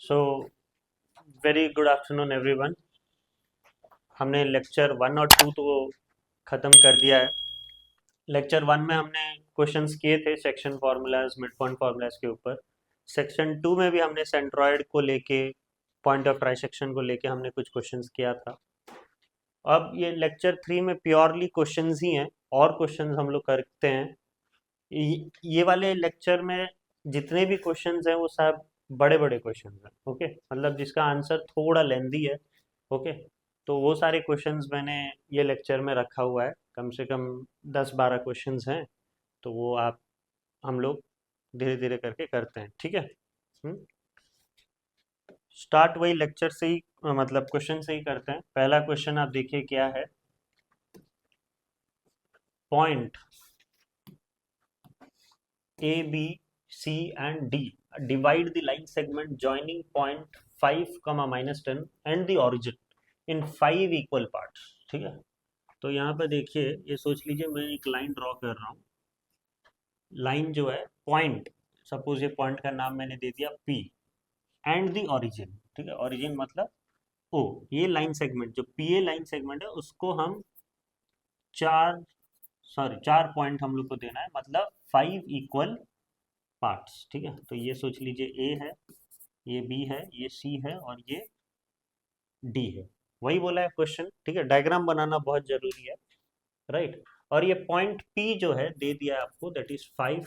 So very good afternoon everyone. हमने lecture 1 और 2 तो ख़त्म कर दिया है। लेक्चर 1 में हमने क्वेश्चंस किए थे section formulas, mid point formulas के ऊपर। सेक्शन 2 में भी हमने सेंट्रॉयड को लेके, पॉइंट ऑफ ट्राइसेक्शन को लेके हमने कुछ क्वेश्चंस किया था। अब ये लेक्चर 3 में प्योरली क्वेश्चंस ही हैं, और क्वेश्चंस हम लोग करते हैं। ये वाले लेक्चर में जितने भी क्वेश्चंस हैं वो सब बड़े बड़े क्वेश्चंस हैं। ओके, मतलब जिसका आंसर थोड़ा लेंदी है। ओके, तो वो सारे क्वेश्चंस मैंने ये लेक्चर में रखा हुआ है, कम से कम 10-12 क्वेश्चंस हैं। तो वो हम लोग धीरे धीरे करके करते हैं, ठीक है। स्टार्ट वही लेक्चर से ही, मतलब क्वेश्चन से ही करते हैं। पहला क्वेश्चन आप देखिए क्या है। Point A, B, C and D divide the line segment joining point 5, -10 and the origin in 5 equal parts। ठीक है, तो यहाँ पर देखिए, ये सोच लीजिए मैं एक लाइन ड्रॉ कर रहा हूँ। लाइन जो है पॉइंट, सपोज ये पॉइंट का नाम मैंने दे दिया P एंड दी ओरिजिन। ठीक है, ओरिजिन मतलब O। ये लाइन सेगमेंट जो PA लाइन सेगमेंट है उसको हम चार पॉइंट हम लोग को देना है, मतलब 5 इक्वल पार्ट्स। ठीक है, तो ये सोच लीजिए A है, ये B है, ये C है और ये D है। वही बोला है क्वेश्चन। ठीक है, डायग्राम बनाना बहुत जरूरी है, राइट। और ये पॉइंट P जो है दे दिया है आपको, दैट इज 5,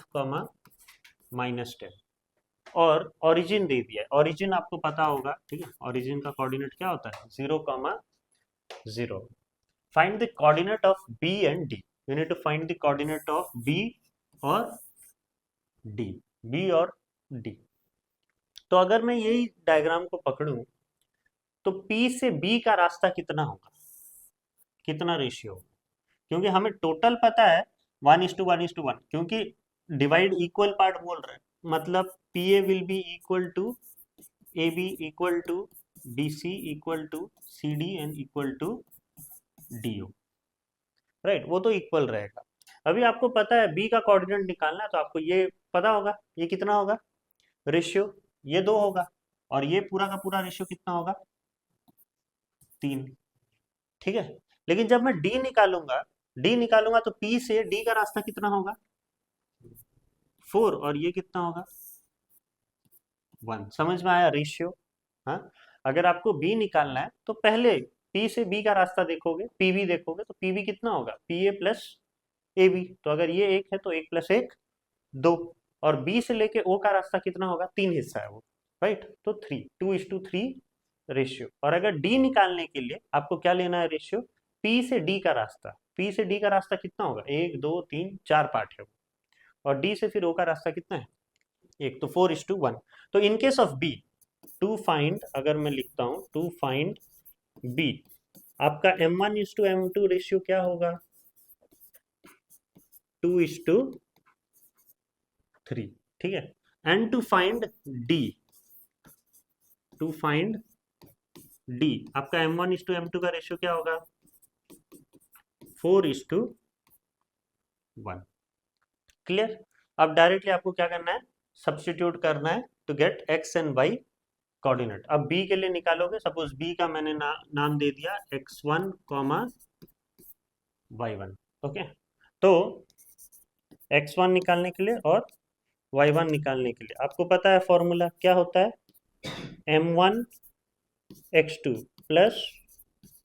-10 और ओरिजिन दे दिया है। ओरिजिन आपको पता होगा, ठीक है, ओरिजिन का कोऑर्डिनेट क्या होता है, 0, 0। Find the coordinate of B and D। You need to find the coordinate of B और D, B और D। तो अगर मैं यही डायग्राम को पकड़ूं तो P से B का रास्ता कितना होगा, कितना रेशियो होगा, क्योंकि हमें टोटल पता है 1:1:1, क्योंकि डिवाइड इक्वल पार्ट बोल रहे हैं, मतलब PA will be equal to AB equal to BC equal to CD and equal to DO, right. वो तो इक्वल रहेगा। अभी आपको पता है B का कोऑर्डिनेट निकालना है, तो आपको ये पता होगा ये कितना होगा रेशियो, ये 2 होगा, और ये पूरा का पूरा रेशियो कितना होगा, 3। ठीक है, लेकिन जब मैं D निकालूंगा तो P से D का रास्ता कितना होगा, 4, और ये कितना होगा, 1। समझ में आया रेशियो। हाँ, अगर आपको B निकालना है तो पहले P से B का रास्ता देखोगे, PB देखोगे, तो PB कितना होगा, PA प्लस AB। तो अगर ये 1 है तो 1 + 1 2, और B से लेके O का रास्ता कितना होगा, 3 हिस्सा है वो, राइट। तो 3, 2:3 रेशियो। और अगर D निकालने के लिए आपको क्या लेना है रेशियो, P से D का रास्ता। P से D का रास्ता कितना होगा, 1 2 3 4 पार्ट है वो, और D से फिर O का रास्ता कितना है, 1, तो 4:1। तो in case of B, to find, अगर मैं लिखता हूं टू फाइंड B, आपका M1:M2 रेशियो क्या होगा, 2:3। ठीक है, एंड टू फाइंड D, आपका M1:M2 का रेशियो क्या होगा, 4:1। क्लियर। अब डायरेक्टली आपको क्या करना है, सब्स्टिट्यूट करना है to get x and y coordinate. अब B के लिए निकालोगे, सपोज B का मैंने नाम दे दिया x1, y1। ओके, तो x1 निकालने के लिए और y1 निकालने के लिए आपको पता है फॉर्मूला क्या होता है, m1x2 plus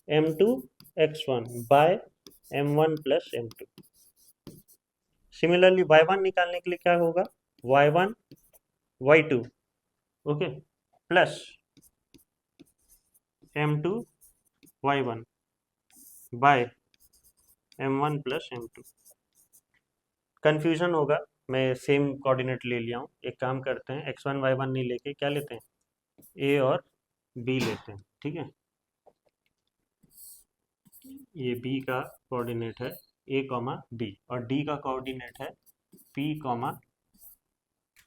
m2x1 bye m1 plus m2। Similarly y1 निकालने के लिए क्या होगा, y1 y2, okay, plus m2 y1 by m1 plus m2। Confusion होगा, मैं सेम कोऑर्डिनेट ले लिया हूँ। एक काम करते हैं, x1 y1 नहीं लेके क्या लेते हैं, a और b लेते हैं। ठीक है, ये b का कोऑर्डिनेट है a, b, और d का कोऑर्डिनेट है p,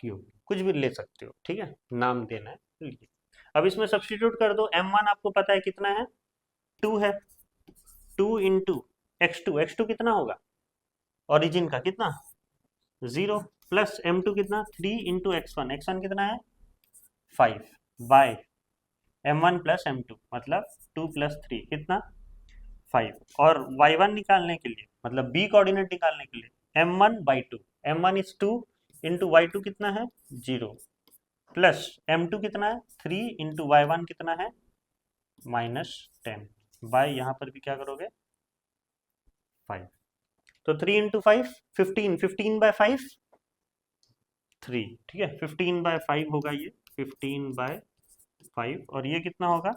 q। कुछ भी ले सकते हो, ठीक है, नाम देना है। लीजिए, अब इसमें सब्स्टिट्यूट कर दो। m1 आपको पता है कितना है, 2 है, 2 इंटू x2 कितना होगा, ओरिजिन का कितना, 0, प्लस m2 कितना, 3 इंटू x1 कितना है, 5। बाय m1 प्लस m2 मतलब 2 प्लस 3 कितना 5। और y1 निकालने के लिए मतलब b कोऑर्डिनेट निकालने के लिए m1/2, m1 is 2 into y2 कितना है 0 प्लस m2 कितना है 3 इंटू y1 कितना है -10 बाय यहाँ पर भी क्या करोगे 5। तो 3 इंटू 5 15, 15/5 3, ठीक है 15/5 होगा ये 15/5 और ये कितना होगा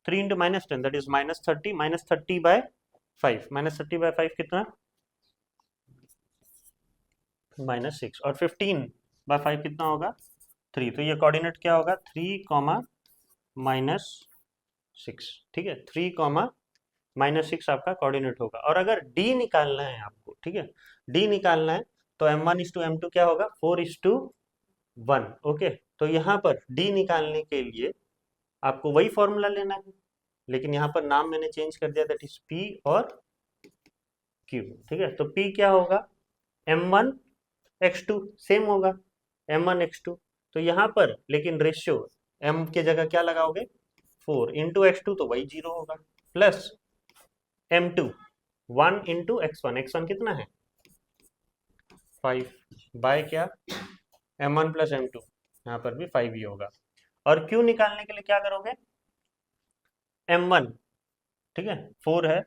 3 इंटू -10 दैट इज -30, -30/5 -30/5 कितना -6 और 15/5 कितना होगा 3। तो ये कोऑर्डिनेट क्या होगा 3, -6, ठीक है 3, -6 आपका कोऑर्डिनेट होगा। और अगर डी निकालना है आपको, ठीक है डी निकालना है तो m1:m2 क्या होगा 4:1। ओके, तो यहाँ पर डी निकालने के लिए आपको वही फॉर्मूला लेना है, लेकिन यहाँ पर नाम मैंने चेंज कर दिया दैट इज P और Q, ठीक है। तो P क्या होगा m1:x2 सेम होगा m1:x2। तो यहाँ पर लेकिन रेशियो m के जगह क्या लगाओगे 4 इंटू x2 तो वही 0 होगा plus m2 1 into x1, x1 कितना है 5 बाय क्या m1 प्लस m2 यहाँ पर भी 5 ही होगा। और Q निकालने के लिए क्या करोगे m1, ठीक है 4 है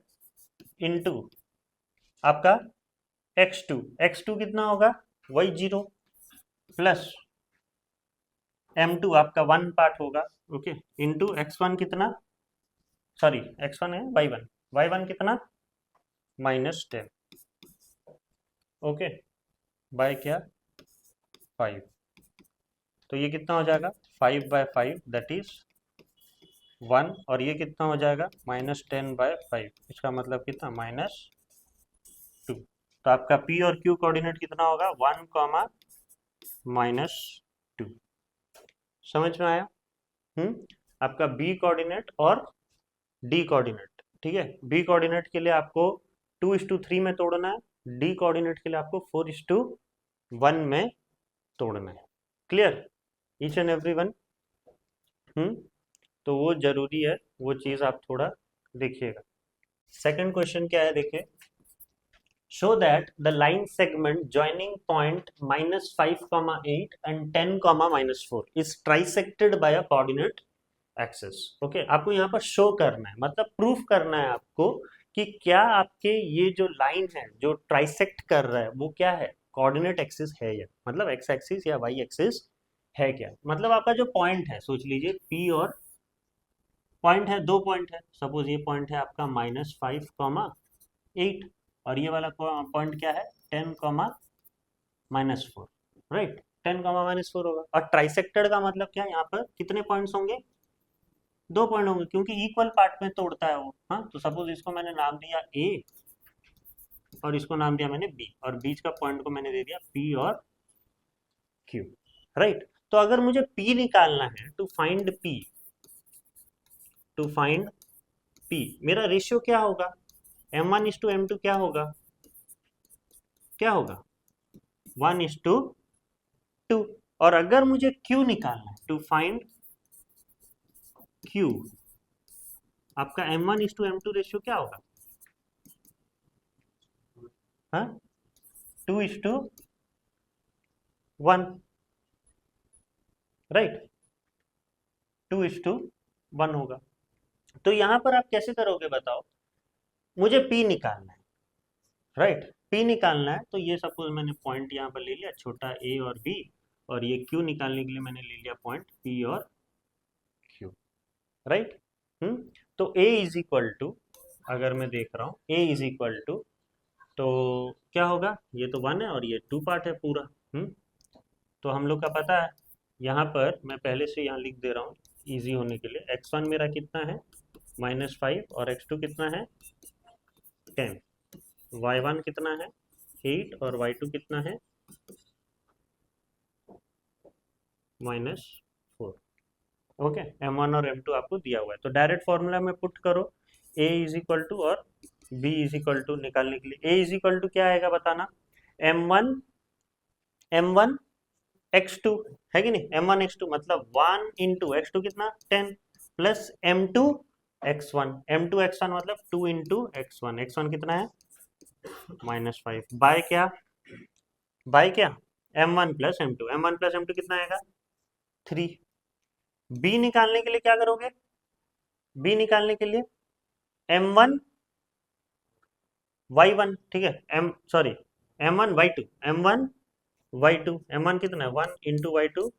इंटू आपका x2, x2 कितना होगा वही 0 प्लस m2 आपका 1 पार्ट होगा ओके इंटू x1 कितना सॉरी x1 है y1 कितना -10 ओके बाय क्या 5। तो ये कितना हो जाएगा 5/5 दैट इज 1 और ये कितना हो जाएगा -10/5 इसका मतलब कितना -2। तो आपका P और Q कोऑर्डिनेट कितना होगा 1, -2। समझ में आया आपका B कोऑर्डिनेट और D कोऑर्डिनेट, ठीक है B कोऑर्डिनेट के लिए आपको 2:3 में तोड़ना है, D कोऑर्डिनेट के लिए आपको 4:1 में तोड़ना है। Clear each and every one तो वो जरूरी है, वो चीज आप थोड़ा देखिएगा। सेकंड क्वेश्चन क्या है देखिए show that the line segment joining point -5, 8 and 10, -4 is trisected by a coordinate axis। Okay आपको यहाँ पर शो करना है मतलब प्रूफ करना है आपको कि क्या आपके ये जो लाइन है जो ट्राइसेक्ट कर रहा है वो क्या है कोऑर्डिनेट एक्सिस है या मतलब एक्स एक्सिस या वाई एक्सिस है क्या। मतलब आपका जो पॉइंट है सोच लीजिए P और पॉइंट है, दो पॉइंट है सपोज ये पॉइंट है आपका -5, 8 और ये वाला पॉइंट क्या है 10, -4 राइट 10, -4 होगा। और ट्राइसेक्टेड का मतलब क्या है यहाँ पर कितने पॉइंट्स होंगे 2 पॉइंट होंगे क्योंकि इक्वल पार्ट में तोड़ता है वो। हाँ तो सपोज इसको मैंने नाम दिया A और इसको नाम दिया मैंने B और बीच का पॉइंट को मैंने दे दिया P और Q राइट। तो अगर मुझे P निकालना है टू फाइंड P मेरा रेशियो क्या होगा m1:m2 क्या होगा 1:2। और अगर मुझे Q निकालना है टू फाइंड Q आपका m1:m2 रेशियो क्या होगा 2:1 राइट 2:1 होगा। तो यहां पर आप कैसे करोगे बताओ मुझे P निकालना है राइट P निकालना है तो ये सपोज मैंने पॉइंट यहाँ पर ले लिया छोटा A और B और ये Q निकालने के लिए मैंने ले लिया पॉइंट P और Q राइट तो A इज इक्वल टू अगर मैं देख रहा हूँ A इज इक्वल टू तो क्या होगा ये तो 1 है और ये 2 पार्ट है पूरा तो हम लोग का पता है यहाँ पर मैं पहले से यहाँ लिख दे रहा हूँ इजी होने के लिए x1 मेरा कितना है -5 और x2 कितना है 10 y1 कितना है 8 और y2 कितना है -4 ओके m1 और m2 आपको दिया हुआ है तो डायरेक्ट फॉर्मूला में पुट करो a इज इक्वल टू और b इज इक्वल टू निकालने के लिए a इज इक्वल टू क्या आएगा बताना m1 x2 है कि नहीं, m1 x2 मतलब 1 इंटू x2 कितना 10 plus m2 x1, m2 x1 मतलब 2 इंटू x1, x1 कितना है -5 बाय क्या m1 plus m2, m1 plus m2 कितना आएगा 3। b निकालने के लिए क्या करोगे, b निकालने के लिए m1 y1, ठीक है, m1 y2, m1 y2, m1 कितना है 1 into y2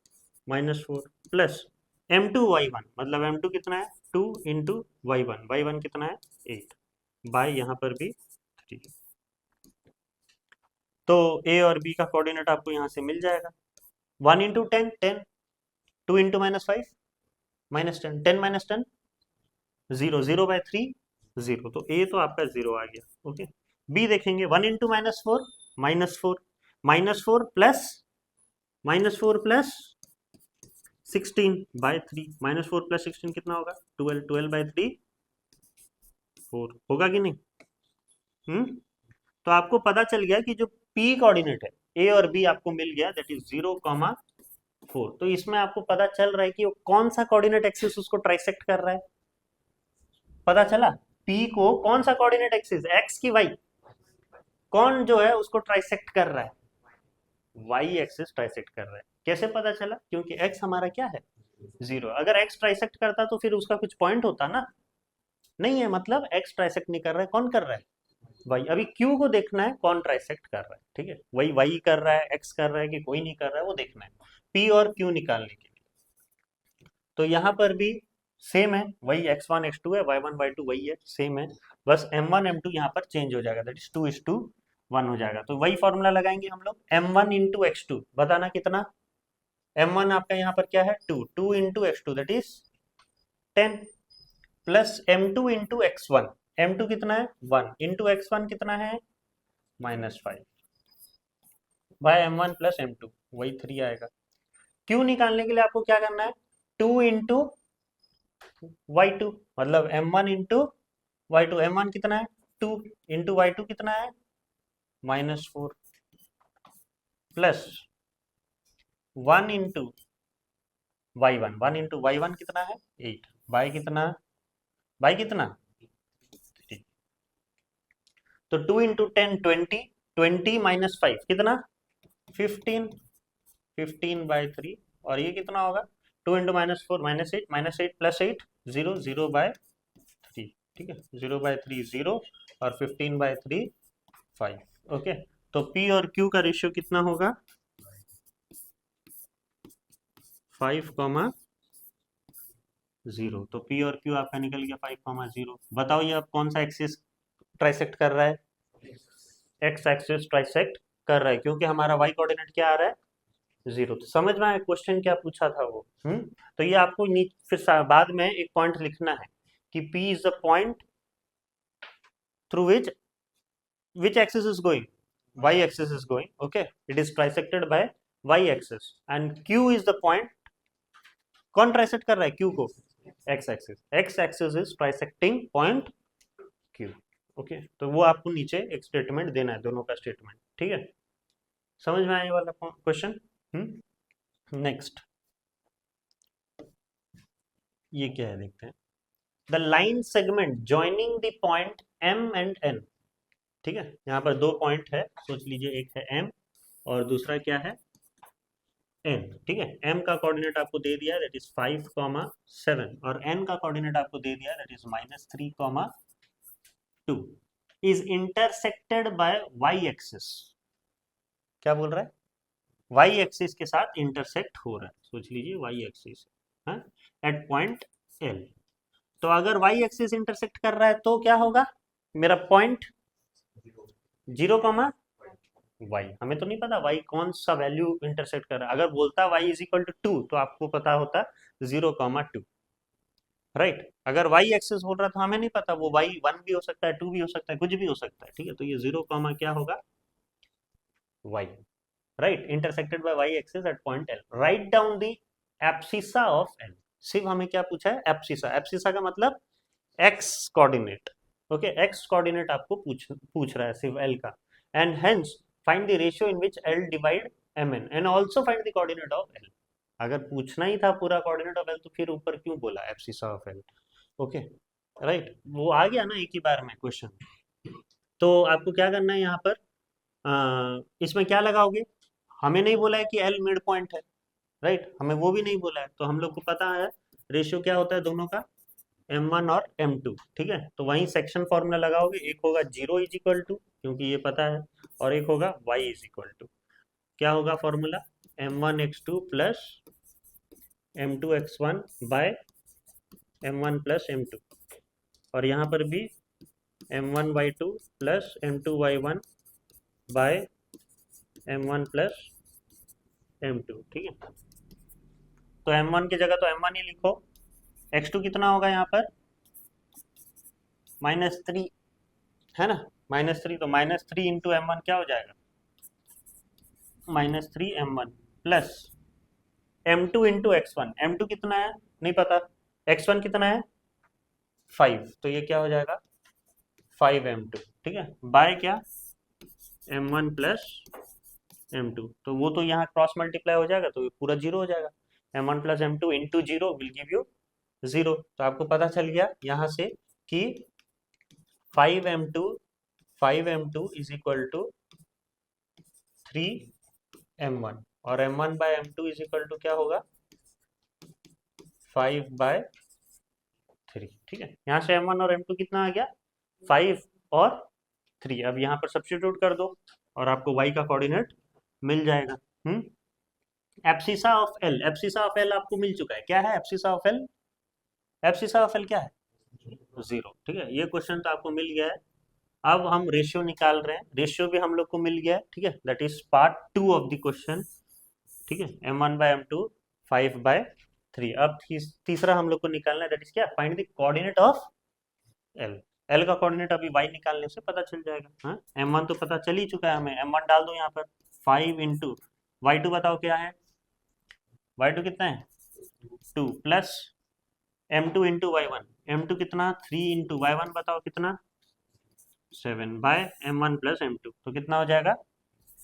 -4 plus m2 y1 मतलब m2 कितना है 2 इंटू y1 कितना है 8 बाय यहाँ पर भी 3। तो a और b का कोऑर्डिनेट आपको यहाँ से मिल जाएगा 1 इंटू 10 10, 2 इंटू -5 -10, 10 -10 0, 0/3 0, तो a तो आपका 0 आ गया। ओके, b देखेंगे 1 इंटू -4 -4 प्लस 16/3, -4 प्लस 16 कितना होगा 12, 12/3 4 होगा कि नहीं। तो आपको पता चल गया कि जो p कोऑर्डिनेट है a और b आपको मिल गया, दैट इज 0,4। तो इसमें आपको पता चल रहा है कि वो कौन सा कोऑर्डिनेट एक्सिस उसको ट्राइसेक्ट कर रहा है, पता चला p को कौन सा कोऑर्डिनेट एक्सिस x की y, कौन जो है उसको ट्राइसेक्ट कर रहा है, y एक्सिस ट्राइसेक्ट कर रहा है। कैसे पता चला, क्योंकि x हमारा क्या है 0, अगर x ट्राइसेक्ट करता तो फिर उसका कुछ पॉइंट होता ना, नहीं है, मतलब x ट्राइसेक्ट नहीं कर रहा है, कौन कर रहा है y। अभी q को देखना है कौन ट्राइसेक्ट कर रहा है, ठीक है, वही y कर रहा है, x कर रहा है कि कोई नहीं कर रहा है, वो देखना है p और q निकालने के लिए। तो यहाँ पर भी सेम है, वही x1 x2 है, y1 y2 वही है, सेम है, बस m1 m2 यहाँ पर चेंज हो जाएगा, दैट इज 2:1 हो जाएगा। तो वही फॉर्मूला लगाएंगे हम लोग, m1 इंटू x2 बताना कितना, m1 आपका यहाँ पर क्या है 2, 2 into x2 that is 10 plus m2 into x1, m2 कितना है 1 इंटू x1 कितना है -5 बाय m1 प्लस m2 वही 3 आएगा। q निकालने के लिए आपको क्या करना है 2 इंटू y2 मतलब m1 इंटू y2, m1 कितना है 2 इंटू y2 कितना है -4 plus 1 into y1, 1 into y1 कितना है 8 बाय कितना 3। तो 2 इंटू 10 20, 20 -5 कितना 15, 15/3, और ये कितना होगा 2 इंटू -4 -8 प्लस 8 0, 0/3, ठीक है, 0/3 0 और 15/3 5। ओके, तो P और Q का रेशियो कितना होगा 5,0। तो P और Q आपका निकल गया 5,0। बताओ ये अब कौन सा एक्सिस ट्राइसेक्ट कर रहा है, एक्स एक्सिस ट्राइसेक्ट कर रहा है, क्योंकि हमारा y कोऑर्डिनेट क्या आ रहा है 0। तो समझ में आया क्वेश्चन क्या पूछा था वो। तो ये आपको फिर बाद में एक पॉइंट लिखना है कि P is the point through which axis is going, y axis is going, okay, it is trisected by y axis, and q is the point, कौन ट्राइसेक्ट कर रहा है q को x axis is trisecting point q। Okay, तो वो आपको नीचे एक स्टेटमेंट देना है, दोनों का स्टेटमेंट, ठीक है, समझ में आने वाला क्वेश्चन। नेक्स्ट ये क्या है देखते हैं, the line segment joining the point m and n, ठीक है, यहाँ पर दो पॉइंट है, सोच लीजिए, एक है m और दूसरा क्या है n, ठीक है, m का कोऑर्डिनेट आपको दे दिया है दैट इज 5,7 और n का कोऑर्डिनेट आपको दे दिया है that is -3,2, is intersected by y axis, क्या बोल रहा है y एक्सिस के साथ इंटरसेक्ट हो रहा है, सोच लीजिए y axis at point l। तो अगर y एक्सिस इंटरसेक्ट कर रहा है तो क्या होगा, मेरा पॉइंट 0, y, हमें तो नहीं पता y कौन सा वैल्यू इंटरसेक्ट कर रहा है, अगर बोलता y इज इक्वल टू 2 तो आपको पता होता 0,2, राइट। अगर y एक्सिस बोल रहा था हमें नहीं पता, वो y 1 भी हो सकता है 2 भी हो सकता है, कुछ भी हो सकता है, ठीक है, तो ये 0, क्या होगा y, right, intersected by y axis at point l, write down the abscissa of l। सिर्फ हमें क्या पूछा है एब्सिसा, एब्सिसा का मतलब x coordinate, okay, x coordinate आपको पूछ रहा है सिर्फ l का, and hence find the ratio in which l divide M N and also find the coordinate of L. अगर पूछना ही था पूरा कोऑर्डिनेट ऑफ एल तो फिर ऊपर क्यों बोला abscissa of L. Okay right, वो आ गया ना एक ही बार में क्वेश्चन। तो आपको क्या करना है यहाँ पर, इसमें क्या लगाओगे, हमें नहीं बोला है कि एल मिड पॉइंट है, राइट, हमें वो भी नहीं बोला है, तो हम लोग को पता है रेशियो क्या होता है दोनों का, M1 और M2, ठीक है। तो वहीं सेक्शन फॉर्मूला लगाओगे, एक होगा 0 = क्योंकि ये पता है, और एक होगा y = क्या होगा formula, M1x2 plus M2x1 bye M1 plus M2, और यहाँ पर भी M1y2 plus M2y1 bye M1 plus M2, ठीक है। तो M1 की जगह तो M1 ही लिखो, x2 कितना होगा यहाँ पर -3, है ना, -3, तो -3 इंटू M1 क्या हो जाएगा, -3M1 plus M2 into x1, M2 कितना है नहीं पता, x1 कितना है 5, तो ये क्या हो जाएगा 5M2, ठीक है, बाय क्या M1 प्लस M2, तो वो तो यहाँ क्रॉस मल्टीप्लाई हो जाएगा तो ये पूरा 0 हो जाएगा, M1 plus M2 into 0 will give you 0। तो आपको पता चल गया यहाँ से कि 5M2 is equal to 3M1, और M1 bye M2 is equal to क्या होगा 5/3, ठीक है। यहाँ से M1 और M2 कितना आ गया 5 और 3, अब यहाँ पर सब्स्टिट्यूट कर दो और आपको y का कोऑर्डिनेट मिल जाएगा। Abscissa of L, abscissa of L आपको मिल चुका है, क्या है abscissa of L, abscissa of L क्या है 0, ठीक है, ये क्वेश्चन तो आपको मिल गया है। अब हम रेशियो निकाल रहे हैं, रेशियो भी हम लोग को मिल गया है, ठीक है, that is part 2 of the question, ठीक है, M1 बाय M2 5/3। अब तीसरा हम लोग को निकालना है, दैट इज क्या, find the coordinate of L. L का कोऑर्डिनेट अभी y निकालने से पता चल जाएगा, हाँ, M1 तो पता चल ही चुका है हमें, M1 डाल दो यहाँ पर 5 इंटू y2 बताओ क्या है, y2 कितना है 2 plus M2 into y1, M2 कितना 3 इंटू y1 बताओ कितना 7 बाय M1 प्लस M2, तो कितना हो जाएगा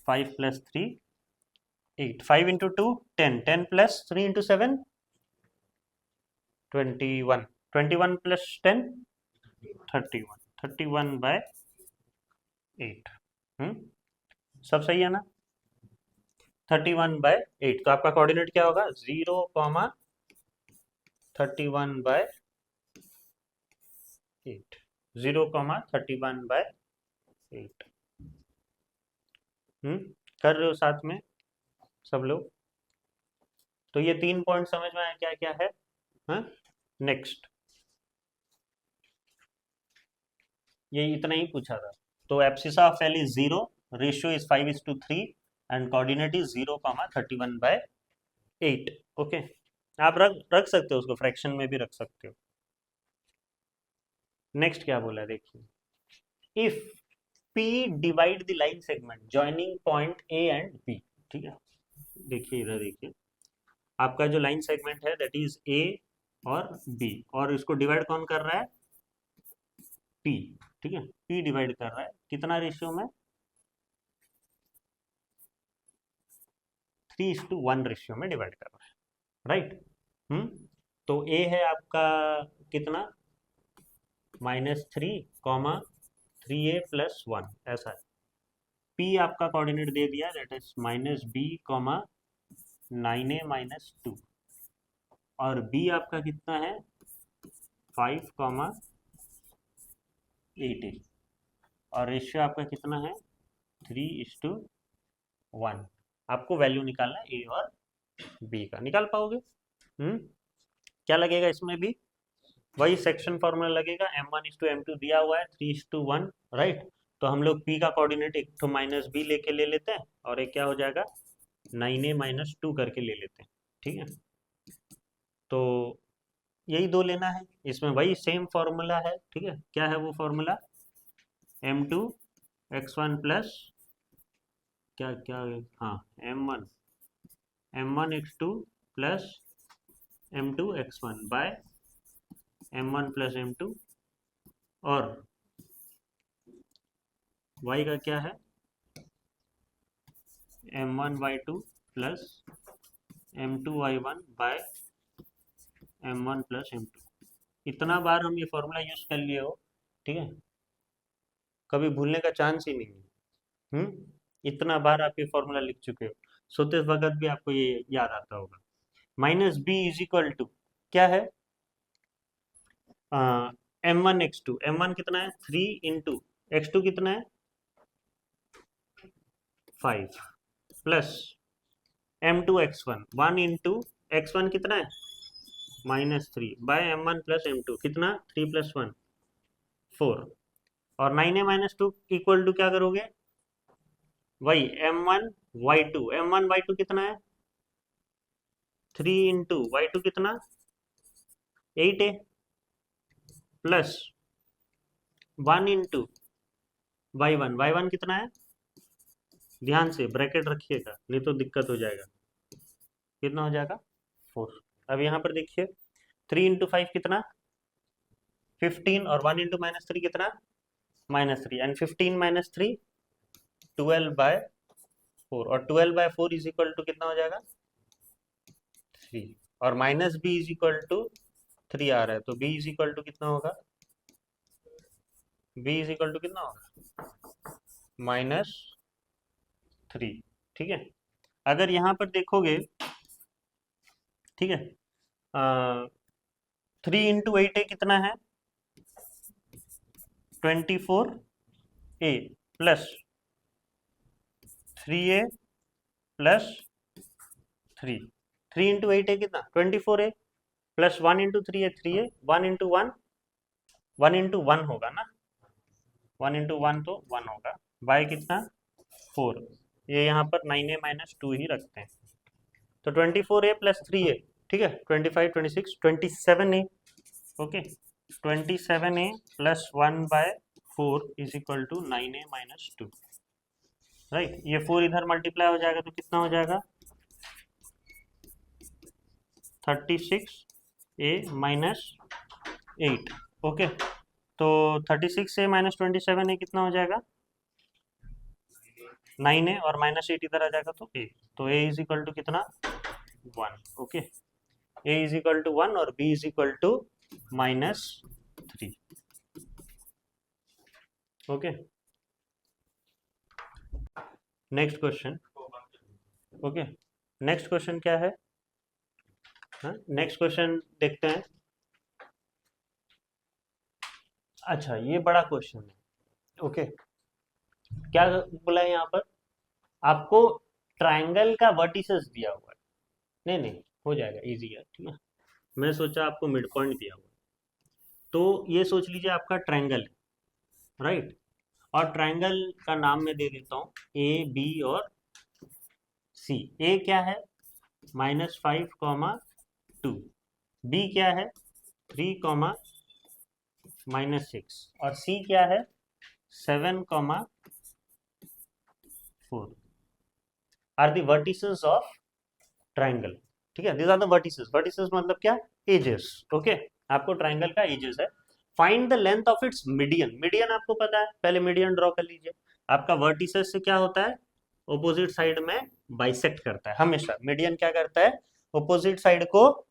5 plus 3 8, 5 into 2 10, 10 plus 3 into 7 21, 21 plus 10 31, 31/8, सब सही है ना, 31/8, तो आपका कोऑर्डिनेट क्या होगा 0,31/8, 0,31/8, कर रहे हो साथ में सब लोग, तो ये 3 पॉइंट समझ में आया क्या क्या है, हाँ। नेक्स्ट, ये इतना ही पूछा था, तो abscissa of L is 0, ratio is 5:3 and coordinate is 0,31/8, okay. आप रख सकते हो उसको, फ्रैक्शन में भी रख सकते हो। नेक्स्ट क्या बोला है देखिए, if P divide the line segment joining point A and B, ठीक है, देखिए इधर देखिए, आपका जो लाइन सेगमेंट है दैट इज A और B, और इसको डिवाइड कौन कर रहा है P, ठीक है, P डिवाइड कर रहा है कितना रेशियो में 3:1 रेशियो में डिवाइड कर रहा है, राइट। तो A है आपका कितना -3, 3A+1, ऐसा है। P आपका कोऑर्डिनेट दे दिया दैट इज -B, 9A-2, और B आपका कितना है 5,8A, और रेशियो आपका कितना है 3:1। आपको वैल्यू निकालना है A और B का, निकाल पाओगे, क्या लगेगा इसमें भी वही सेक्शन फॉर्मूला लगेगा, M1:M2 दिया हुआ है 3:1, राइट। तो हम लोग P का कोऑर्डिनेट एक तो -B लेके ले लेते हैं, और एक क्या हो जाएगा 9A-2 करके ले लेते हैं, ठीक है। तो यही दो लेना है, इसमें वही सेम फॉर्मूला है, ठीक है, क्या है वो फॉर्मूला, M2x1 प्लस क्या क्या, हाँ M1x2 plus M2x1 bye M1 plus M2, और y का क्या है m1y2 plus m2y1 bye m1 plus m2। इतना बार हम ये फॉर्मूला यूज कर लिए हो, ठीक है, कभी भूलने का चांस ही नहीं है। इतना बार आप ये फॉर्मूला लिख चुके हो, सोते वक्त भी आपको ये याद आता होगा। Minus B is equal to क्या है, m1 x2, m1 कितना है 3 इंटू x2 कितना है 5 plus m2 x1 1 into x1 कितना है -3 बाय m1 प्लस m2 कितना 3 प्लस 1 4 और 9a-2 इक्वल टू क्या करोगे, वही m1 y2 कितना है 3 इंटू y2 कितना 8a प्लस 1 इंटू y1 कितना है, ध्यान से ब्रैकेट रखिएगा नहीं तो दिक्कत हो जाएगा, कितना हो जाएगा 4। अब यहाँ पर देखिए 3 इंटू 5 कितना 15 और 1 इंटू -3 कितना -3 एंड 15 -3 12 बाय 4 और 12 बाय 4 इज इक्वल टू कितना हो जाएगा 3 और minus B is equal to 3 आ रहा है तो b इज इक्वल टू कितना होगा, b इज इक्वल टू कितना होगा -3। ठीक है, अगर यहाँ पर देखोगे, ठीक है, 3 इंटू 8 कितना है 24a plus 3a plus 3 3 into 8 कितना 24a plus 1 into 3 3a 1 into 1 1 into 1 होगा ना, 1 इंटू 1 तो 1 होगा बाय कितना 4, ये यहाँ पर 9a-2 ही रखते हैं तो 24a प्लस 3a, ठीक है 25 26 27a, okay 27a plus 1 by 4 is equal to 9a-2, right. ये 4 इधर मल्टीप्लाई हो जाएगा तो कितना हो जाएगा 36a माइनस 8, ओके तो 36a माइनस 27a कितना हो जाएगा 9a और -8 इधर आ जाएगा तो a, तो a इज इक्वल टू कितना 1, okay a is equal to 1 और b is equal to -3, okay. Next question, okay next question क्या है, नेक्स्ट क्वेश्चन देखते हैं। अच्छा ये बड़ा क्वेश्चन है, ओके क्या बोला है यहाँ पर, आपको ट्रायंगल का वर्टिसेस दिया हुआ है, नहीं नहीं हो जाएगा इजी है, ठीक है, मैं सोचा आपको मिड पॉइंट दिया हुआ है, तो ये सोच लीजिए आपका ट्रायंगल है, राइट, और ट्रायंगल का नाम मैं दे देता हूँ ए बी और सी। ए क्या है -5, 2, बी क्या है 3, -6 और सी क्या है 7, 4 are the vertices of triangle, ठीक है, this are the vertices, vertices मतलब क्या एजेस, ओके आपको ट्रायंगल का एजेस है। Find the length of its median, median आपको पता है, पहले मीडियन ड्रॉ कर लीजिए, आपका वर्टिसेस से क्या होता है ऑपोजिट साइड में बाइसेक्ट करता है, हमेशा मीडियन क्या करता है ऑपोजिट साइड को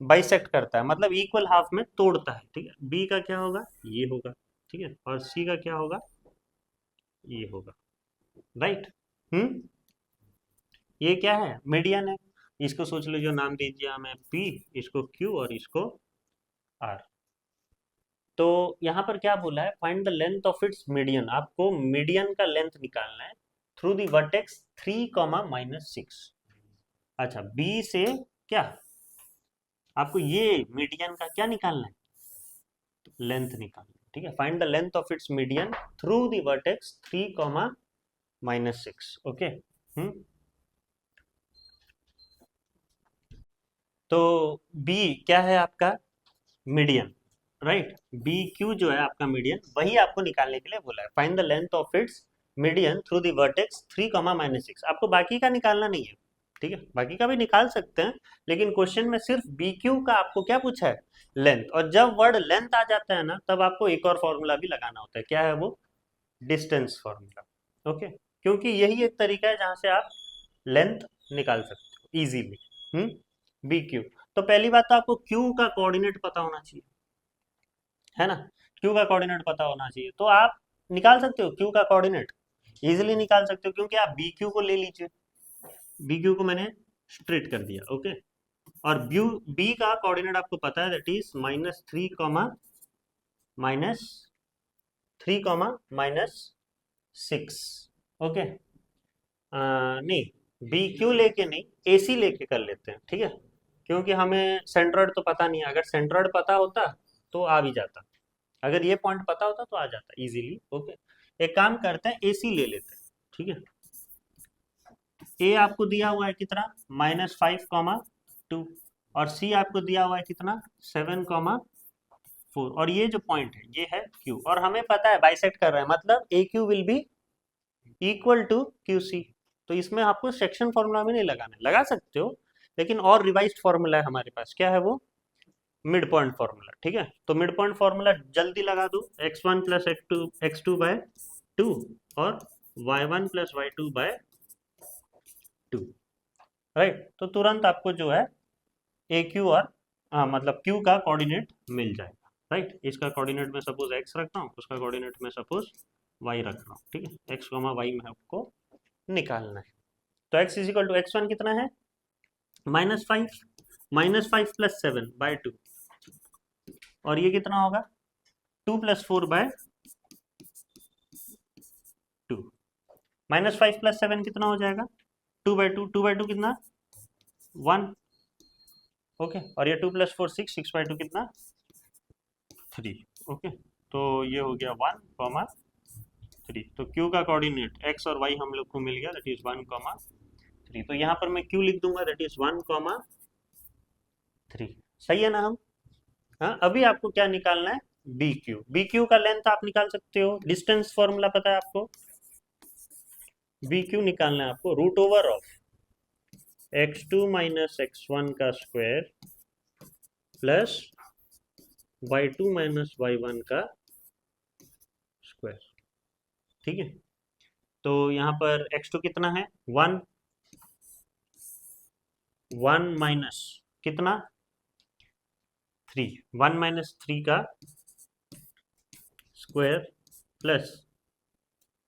बाइसेक्ट करता है, मतलब इक्वल हाफ में तोड़ता है, ठीक है। बी का क्या होगा ये होगा, ठीक है, और सी का क्या होगा ये होगा, राइट। ये क्या है मीडियन है, इसको सोच लो जो नाम दीजिए हमें पी, इसको क्यू और इसको आर। तो यहाँ पर क्या बोला है find the length of its median, आपको मीडियन का लेंथ निकालना है थ्रू दी वर्टेक्स 3, -6। अच्छा बी से क्या आपको ये मीडियन का क्या निकालना है लेंथ निकालना है, ठीक है, find the length of its median through the vertex 3, -6, okay. तो बी क्या है आपका मीडियन, राइट, बी क्यू जो है आपका मीडियन वही आपको निकालने के लिए बोला है, find the length of its median through the vertex 3, -6। आपको बाकी का निकालना नहीं है, ठीक है, बाकी का भी निकाल सकते हैं लेकिन क्वेश्चन में सिर्फ बी क्यू का आपको क्या पूछा है लेंथ, और जब वर्ड लेंथ आ जाता है ना तब आपको एक और फॉर्मूला भी लगाना होता है, क्या है वो डिस्टेंस फॉर्मूला, ओके, क्योंकि यही एक तरीका है जहां से आप लेंथ निकाल सकते हो इजीली। B Q. तो पहली बात तो आपको क्यू का कोऑर्डिनेट पता होना चाहिए, है ना। क्यू का कोऑर्डिनेट पता होना चाहिए, तो आप निकाल सकते हो क्यू का कोऑर्डिनेट, इजीली निकाल सकते हो, क्योंकि आप बी क्यू को ले लीजिए। बी क्यू को मैंने स्ट्रेट कर दिया, ओके। और ब्यू बी का कोऑर्डिनेट आपको पता है, दैट इज -3, -6, ओके। नहीं, बी क्यू लेके नहीं, ए सी लेके कर लेते हैं, ठीक है। क्योंकि हमें सेंट्रॉइड तो पता नहीं है, अगर सेंट्रॉइड पता होता तो आ भी जाता, अगर ये पॉइंट पता होता तो आ जाता इजीली, ओके। एक काम करते हैं, ए सी ले लेते हैं, ठीक है। ए आपको दिया हुआ है कितना, -5, 2, और सी आपको दिया हुआ है कितना, 7, 4, और ये जो पॉइंट है ये है क्यू, और हमें पता है बाइसेक्ट कर रहा है, मतलब A Q will be equal to Q C. तो इसमें आपको सेक्शन फॉर्मूला में नहीं लगाना है, लगा सकते हो, लेकिन और रिवाइज्ड फॉर्मूला है हमारे पास, क्या है वो, मिड पॉइंट फॉर्मूला, ठीक है। तो मिड पॉइंट फॉर्मूला जल्दी लगा दो, x1 प्लस x2 बाय 2 और y1 plus y2 bye 2, right. तो तुरंत आपको जो है ए क्यू और मतलब क्यू का कोऑर्डिनेट मिल जाएगा, राइट। इसका कोऑर्डिनेट मैं सपोज x रखता हूँ, उसका कोऑर्डिनेट मैं सपोज y रख रहा हूँ, ठीक है। x, y में आपको निकालना है। तो x is equal to x1 कितना है, -5, -5 प्लस 7/2, और ये कितना होगा, 2 प्लस 4/2, -5 प्लस 7 कितना हो जाएगा, 2/2, 2/2 कितना, 1, ओके। और ये 2 प्लस 4 6, 6/2 कितना, 3, ओके। तो ये हो गया 1, 3। तो क्यू का कोऑर्डिनेट x और y हम लोग को मिल गया, दैट इज 1, 3। तो यहाँ पर मैं क्यू लिख दूंगा, दैट इज 1, 3। सही है ना हम। हाँ, अभी आपको क्या निकालना है, बी क्यू। बी क्यू का लेंथ आप निकाल सकते हो, डिस्टेंस फॉर्मूला पता है आपको। बी क्यू निकालना है आपको, √ऑफ x2 माइनस x1 का square plus y2 minus y1 का स्क्वायर, ठीक है। तो यहाँ पर x2 कितना है, 1, 1 माइनस कितना, 3, 1 माइनस 3 का स्क्वायर प्लस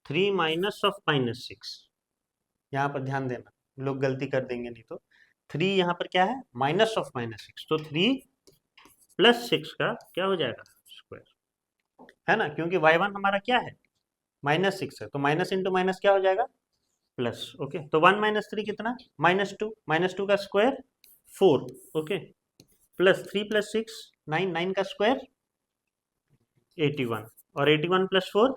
3 माइनस ऑफ -6। यहाँ पर ध्यान देना, लोग गलती कर देंगे नहीं तो, 3 यहाँ पर क्या है, माइनस ऑफ -6, तो 3 प्लस 6 का क्या हो जाएगा, स्क्वायर, है ना। क्योंकि y1 हमारा क्या है, -6 है, तो माइनस इंटू माइनस क्या हो जाएगा, प्लस, ओके। तो 1 माइनस 3 कितना, -2, -2 का स्क्वायर 4, ओके, प्लस 3 प्लस 6 9, 9 का स्क्वायर 81, और 81 प्लस 4,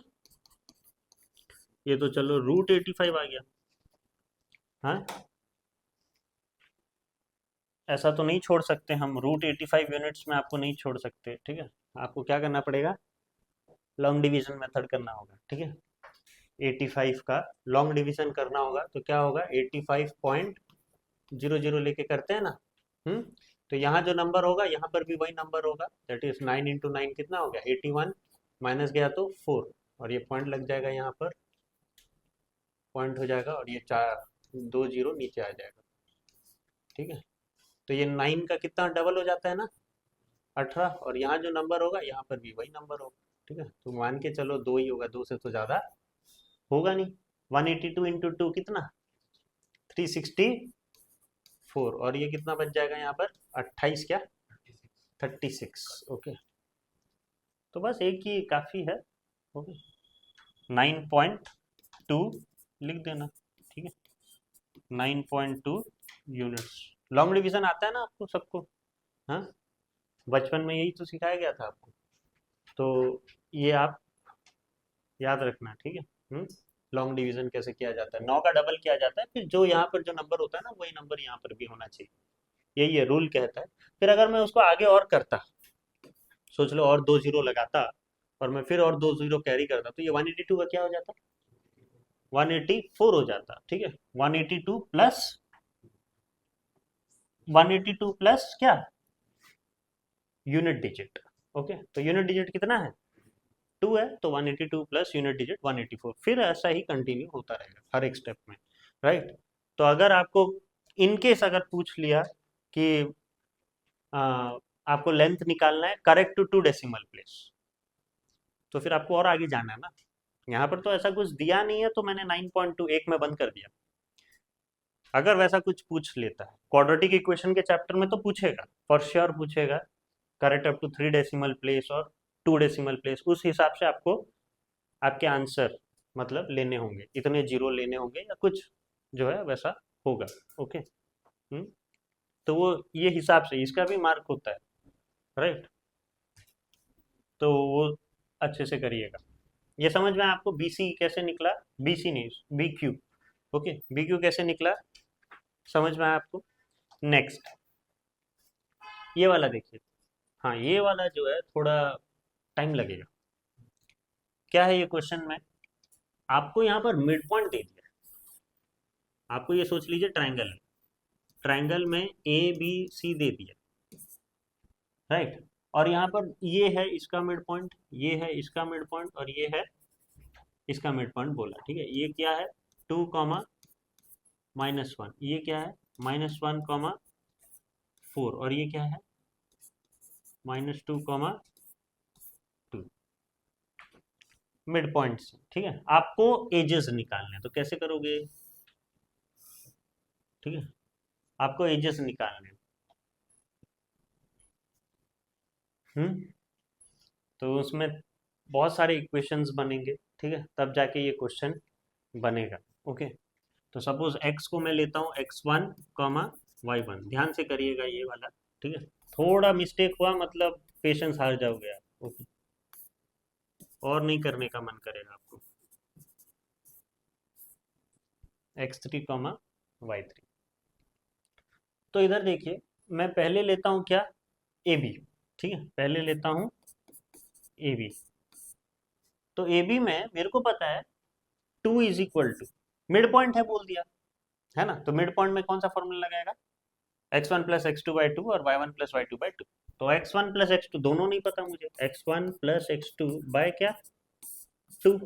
ये तो चलो √85 आ गया। हाँ, ऐसा तो नहीं छोड़ सकते हम, √85 यूनिट्स में आपको नहीं छोड़ सकते, ठीक है। आपको क्या करना पड़ेगा, लॉन्ग डिवीजन मेथड करना होगा, ठीक है। 85 का लॉन्ग डिवीजन करना होगा, तो क्या होगा, 85.00 लेके करते हैं ना। तो यहाँ जो नंबर होगा यहाँ पर भी वही नंबर होगा, दैट इज 9 इंटू 9 कितना हो गया, 81, माइनस गया तो 4, और ये पॉइंट लग जाएगा, यहाँ पर पॉइंट हो जाएगा, और ये 2 जीरो नीचे आ जाएगा, ठीक है। तो ये 9 का कितना डबल हो जाता है ना, 18, और यहाँ जो नंबर होगा यहाँ पर भी वही नंबर होगा, ठीक है। तो मान के चलो 2 ही होगा, 2 से तो ज़्यादा होगा नहीं। 182 इंटू 2 कितना, 364, और ये कितना बच जाएगा यहाँ पर, 28 क्या, 36, ओके। तो बस एक ही काफ़ी है, ओके। 9.2 लिख देना, ठीक है, 9.2 यूनिट्स। लॉन्ग डिवीजन आता है ना आपको सबको, हाँ, बचपन में यही तो सिखाया गया था आपको, तो ये आप याद रखना, ठीक है। लॉन्ग डिवीजन कैसे किया जाता है, 9 का डबल किया जाता है, फिर जो यहाँ पर जो नंबर होता है ना, वही नंबर यहाँ पर भी होना चाहिए, यही है रूल कहता है। फिर अगर मैं उसको आगे और करता, सोच लो और 2 जीरो लगाता, और मैं फिर और 2 जीरो कैरी करता, तो ये 182 का क्या हो जाता, 184 हो जाता, ठीक है। 182 प्लस 182 प्लस क्या, यूनिट डिजिट, ओके। तो यूनिट डिजिट कितना है, 2 है, तो 182 प्लस यूनिट डिजिट 184, फिर ऐसा ही कंटिन्यू होता रहेगा हर एक स्टेप में, राइट। तो अगर आपको इनकेस अगर पूछ लिया कि आपको लेंथ निकालना है करेक्ट टू 2 डेसिमल प्लेस, तो फिर आपको और आगे जाना है ना। यहाँ पर तो ऐसा कुछ दिया नहीं है, तो मैंने 9.2 एक में बंद कर दिया। अगर वैसा कुछ पूछ लेता है क्वाड्रेटिक इक्वेशन के चैप्टर में तो पूछेगा, फॉर श्योर पूछेगा, correct up to 3 decimal place और 2 डेसिमल प्लेस, उस हिसाब से आपको आपके आंसर मतलब लेने होंगे, इतने जीरो लेने होंगे या कुछ जो है वैसा होगा। ओके। तो वो ये हिसाब से इसका भी मार्क होता है, राइट। तो वो अच्छे से करिएगा। ये समझ में आया आपको बीसी कैसे निकला, बीसी नहीं B Q. Okay, B Q कैसे निकला समझ में आया आपको। नेक्स्ट ये वाला देखिए। हाँ, ये वाला जो है थोड़ा टाइम लगेगा। क्या है ये क्वेश्चन में, आपको यहाँ पर मिड पॉइंट दे दिया है। आपको ये सोच लीजिए ट्राइंगल है, ट्राइंगल में ए बी सी दे दिया, राइट। और यहाँ पर ये है इसका मिड पॉइंट, ये है इसका मिड पॉइंट और ये है इसका मिड पॉइंट बोला, ठीक है। ये क्या है 2 कॉमा -1, ये क्या है -1 कॉमा 4 और ये क्या है -2 कॉमा 2, मिड पॉइंट से, ठीक है। आपको एजेस निकालने हैं, तो कैसे करोगे, ठीक है। आपको एजेस निकालने हैं। तो उसमें बहुत सारे इक्वेशंस बनेंगे, ठीक है, तब जाके ये क्वेश्चन बनेगा। ओके। तो सपोज x को मैं लेता हूँ x1 कॉमा y1, ध्यान से करिएगा ये वाला, ठीक है। थोड़ा मिस्टेक हुआ मतलब पेशेंस हार जाओगे आप। ओके, और नहीं करने का मन करेगा आपको। x3 कॉमा y3, तो इधर देखिए मैं पहले लेता हूँ क्या ए बी, ठीक है, पहले लेता हूँ ए बी। तो ए बी में मेरे को पता है 2 is equal to mid point है बोल दिया है ना, तो मिड पॉइंट में कौन सा फॉर्मूला लगाएगा x1 प्लस x2 बाई 2 और y1 प्लस y2 बाई 2। तो x1 प्लस x2 दोनों नहीं पता मुझे, x1 प्लस x2 बाय क्या 2,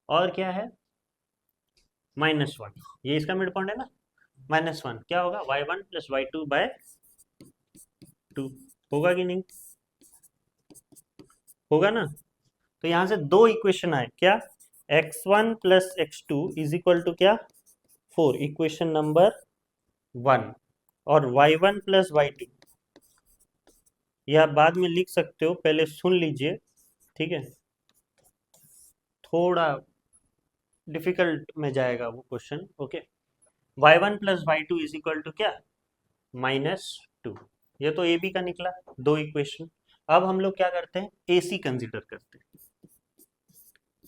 और क्या है -1, ये इसका मिड पॉइंट है ना, -1 क्या होगा y1 प्लस y2 बाय 2, होगा कि नहीं, होगा ना। तो यहां से दो इक्वेशन आए क्या, x1 plus x2 is equal to क्या 4, इक्वेशन नंबर 1, और y1 प्लस y2 यह बाद में लिख सकते हो, पहले सुन लीजिए, ठीक है। थोड़ा डिफिकल्ट में जाएगा वो question. Okay, y1 plus y2 is equal to क्या -2, ये तो ए बी का निकला, दो इक्वेशन। अब हम लोग क्या करते हैं ए सी कंसिडर करते हैं।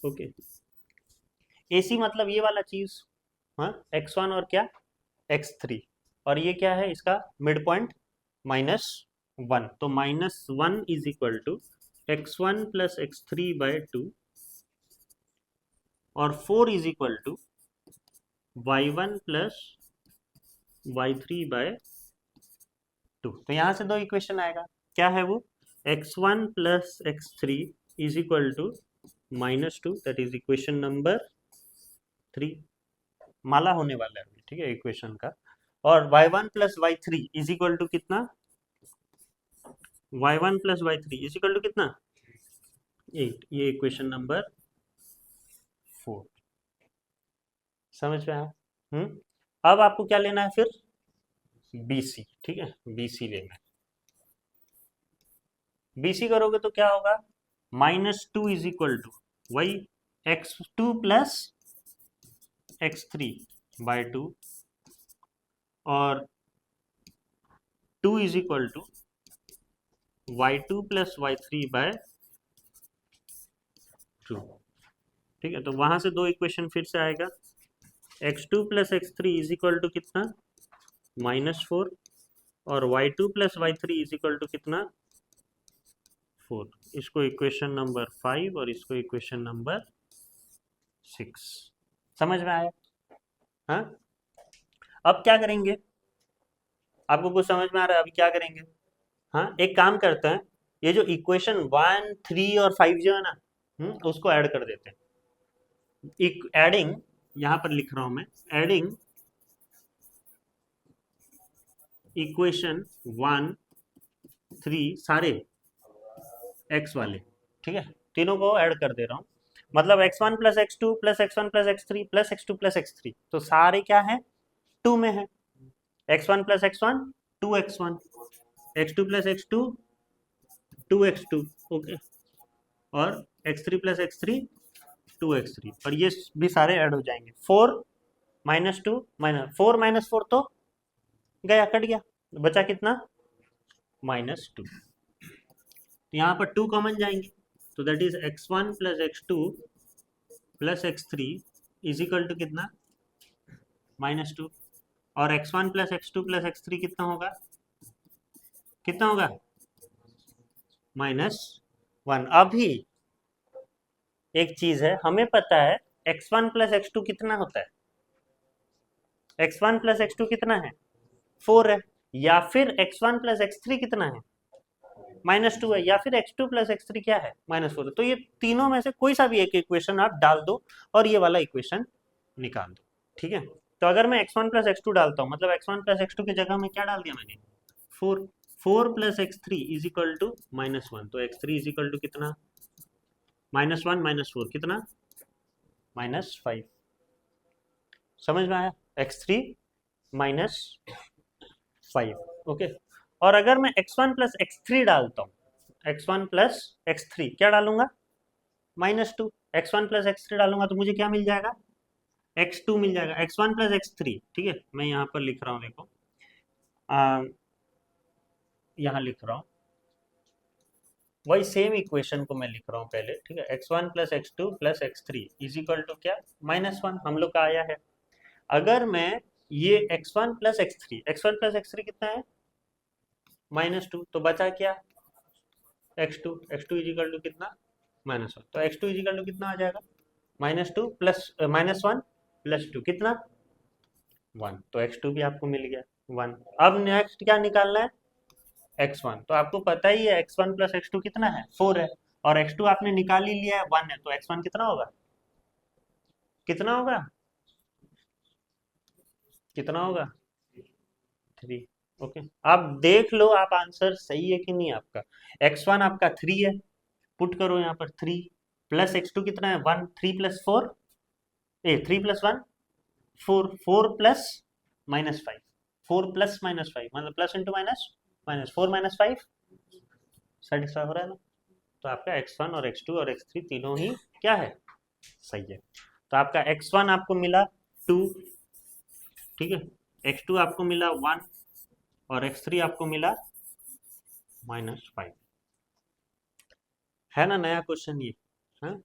ओके, ए सी मतलब ये वाला चीज, हाँ x1 और क्या x3, और ये क्या है इसका मिड पॉइंट -1, तो -1 is equal to x1 plus x3 by 2 और 4 is equal to y1 plus y3 by 2। तो यहां से दो इक्वेशन आएगा, क्या है वो x1 plus x3 is equal to -2, that is equation number 3, माला होने वाला है, ठीक है, इक्वेशन का। और y1 plus y3 is equal to कितना, y1 plus y3 is equal to कितना 8, ये इक्वेशन नंबर 4, समझ में आया। अब आपको क्या लेना है फिर BC, ठीक है, BC लेना है। BC करोगे तो क्या होगा -2 इज इक्वल टू वही x2 प्लस x3 बाय 2 और 2 is equal to y2 plus y3 by 2, ठीक है। तो वहां से दो इक्वेशन फिर से आएगा, x2 plus x3 is equal to कितना -4 और y2 plus y3 is equal to कितना 4, इसको इक्वेशन नंबर 5 और इसको इक्वेशन नंबर 6, समझ में आया। हाँ, अब क्या करेंगे, आपको कुछ समझ में आ रहा है अभी क्या करेंगे। हाँ, एक काम करते हैं, ये जो इक्वेशन 1 3 और 5 जो है ना, उसको ऐड कर देते हैं। एक एडिंग, यहां पर लिख रहा हूं मैं, एडिंग इक्वेशन 1 3 सारे x वाले, ठीक है, तीनों को ऐड कर दे रहा हूँ। मतलब x1 plus x2 plus x1 plus x3 plus x2 plus x3, तो सारे क्या है, 2 में है। x1 plus x1 2x1, x2 plus x2 2x2, okay, और x3 प्लस x3 2x3, और ये भी सारे ऐड हो जाएंगे। 4 माइनस 2 माइनस 4 माइनस 4 तो गया, कट गया, बचा कितना, -2। तो यहाँ पर 2 कॉमन जाएंगे, तो that is x1 plus x2 plus x3 is equal to कितना, -2, और x1 plus x2 plus x3 कितना होगा, कितना होगा, -1। अभी एक चीज है, हमें पता है x1 प्लस x2 कितना होता है, x1 प्लस x2 कितना है, 4 है, या फिर x1 प्लस x3 कितना है, -2 है, या फिर x2 प्लस x3 क्या है, -4 है। तो ये तीनों में से कोई सा भी एक इक्वेशन आप डाल दो और ये वाला इक्वेशन निकाल दो, ठीक है। तो अगर मैं x1 प्लस x2 डालता हूँ, मतलब x1 प्लस x2 की जगह में क्या डाल दिया मैंने, 4, 4 plus x3 is equal to -1, तो x3 इज इक्वल टू कितना, -1 -4 कितना, -5। समझ में आया, x3 -5, ओके। और अगर मैं x1 प्लस x3 डालता हूँ, x1 प्लस x3 क्या डालूंगा, -2, x1 प्लस x3 डालूंगा तो मुझे क्या मिल जाएगा, x2 मिल जाएगा, x1 प्लस x3, ठीक है, मैं यहाँ पर लिख रहा हूँ, देखो यहाँ लिख रहा हूँ, वही सेम इक्वेशन को मैं लिख रहा हूँ पहले, ठीक है, x1 plus x2 plus x3 is equal to क्या, -1 हम लोग का आया है। अगर मैं ये x1 plus x3, x1 plus x3 कितना है, -2, तो बचा क्या, x2, x2 is equal to कितना, -1, तो x2 इज इक्वल टू कितना आ जाएगा, -2 प्लस -1 प्लस 2 कितना, 1, तो x2 भी आपको मिल गया 1। अब नेक्स्ट क्या निकालना है, x1, तो आपको पता ही है x1 प्लस x2 कितना है, 4 है, और x2 आपने निकाल ही लिया है, 1 है, तो x1 कितना होगा, कितना होगा, कितना होगा, 3, ओके। आप देख लो आप आंसर सही है कि नहीं आपका, x1 आपका 3 है, पुट करो यहाँ पर 3, प्लस x2 कितना है 1, 3 प्लस 4 3 प्लस 1 4, 4 प्लस -5, 4 प्लस -5 मतलब प्लस इंटू माइनस, -4 -5 सेटिस्फाई हो रहा है ना। तो आपका x1 और x2 और x3 तीनों ही क्या है, सही है। तो आपका x1 आपको मिला 2, ठीक है, x2 आपको मिला 1 और x3 आपको मिला -5, है ना नया क्वेश्चन ये, है।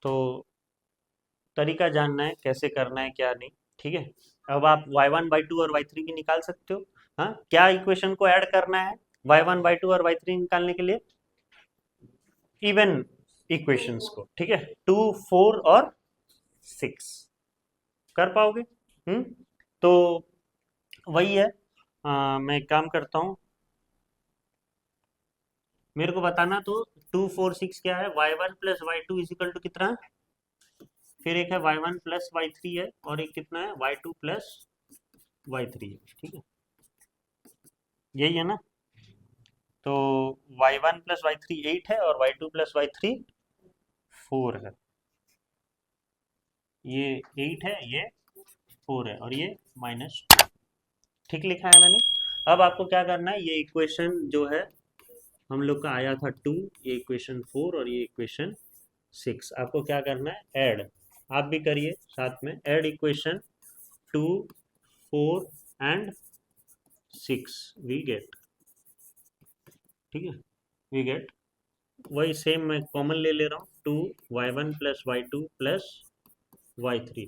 तो तरीका जानना है कैसे करना है क्या नहीं, ठीक है। अब आप y1 y2 और y3 भी निकाल सकते हो। हाँ, क्या इक्वेशन को ऐड करना है y1 y2 और y3 निकालने के लिए, इवन इक्वेशंस को, ठीक है, 2 4 और 6 कर पाओगे। तो वही है, मैं एक काम करता हूँ, मेरे को बताना तो 2 4 6 क्या है, y1 plus y2 is equal to कितना, फिर एक है y1 प्लस y3 है, और एक कितना है y2 प्लस y3 है, ठीक है, यही है ना। तो y1 प्लस y3 8 है और y2 प्लस y3 4 है, ये 8 है, ये 4 है, और ये -2, ठीक लिखा है मैंने। अब आपको क्या करना है, ये इक्वेशन जो है हम लोग का आया था 2, ये इक्वेशन 4 और ये इक्वेशन 6, आपको क्या करना है, ऐड, आप भी करिए साथ में, add equation 2 4 and 6 we get, ठीक है, वी गेट, वही सेम मैं कॉमन ले रहा हूँ, 2y1 plus y2 plus y3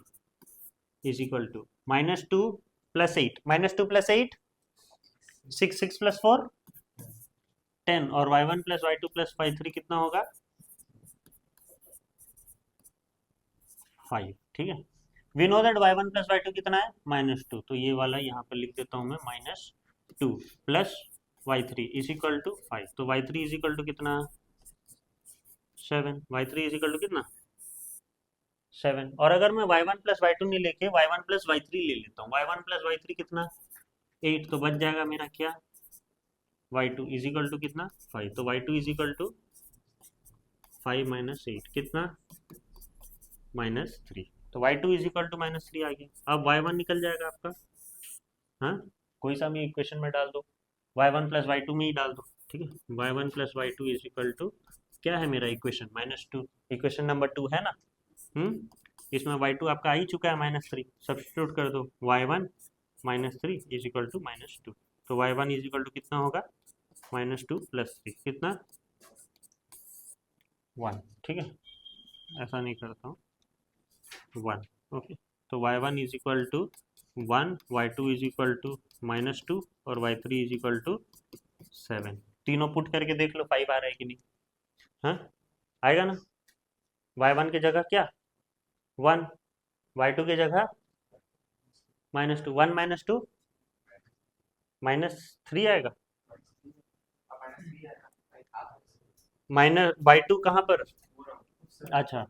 is equal to -2 plus 8, -2 plus 8 6, 6 plus 4 10, और y1 plus y2 plus y3 कितना होगा, 5, ठीक है। We know that y1 plus y2 कितना है, -2, तो ये वाला यहाँ पर लिख देता हूँ मैं, -2 plus y3 is equal to 5, तो y3 इज इक्वल टू कितना, 7, y3 इज इक्वल टू कितना, 7, और अगर मैं y1 प्लस y2 नहीं लेके y1 प्लस y3 ले लेता हूँ, y1 प्लस y3 कितना, 8, तो बच जाएगा मेरा क्या, y2 इज इक्वल टू कितना 5, तो y2 is equal to 5 minus 8 कितना -3, तो y2 इज इक्वल टू -3 आ गया। अब y1 निकल जाएगा आपका, हाँ, कोई सा भी इक्वेशन में डाल दो, y1 प्लस y2 में ही डाल दो, ठीक है। y1 plus y2 is equal to क्या है मेरा इक्वेशन, -2, इक्वेशन नंबर 2 है ना। इसमें y2 आपका आ ही चुका है -3, सब्स्टिट्यूट कर दो, y1 -3 इज इक्वल टू -2, तो y1 इज इक्वल टू कितना होगा, -2 + 3 कितना 1, ठीक है, ऐसा नहीं करता हूँ, 1, ओके। तो y1 is equal to 1, y2 is equal to -2 और y3 इज इक्वल टू 7, तीनों पुट करके देख लो 5 आ रहा है कि नहीं, हाँ आएगा ना। y1 की जगह क्या 1, y2 की जगह -2, 1 -2 -3 आएगा, y2 कहाँ पर, अच्छा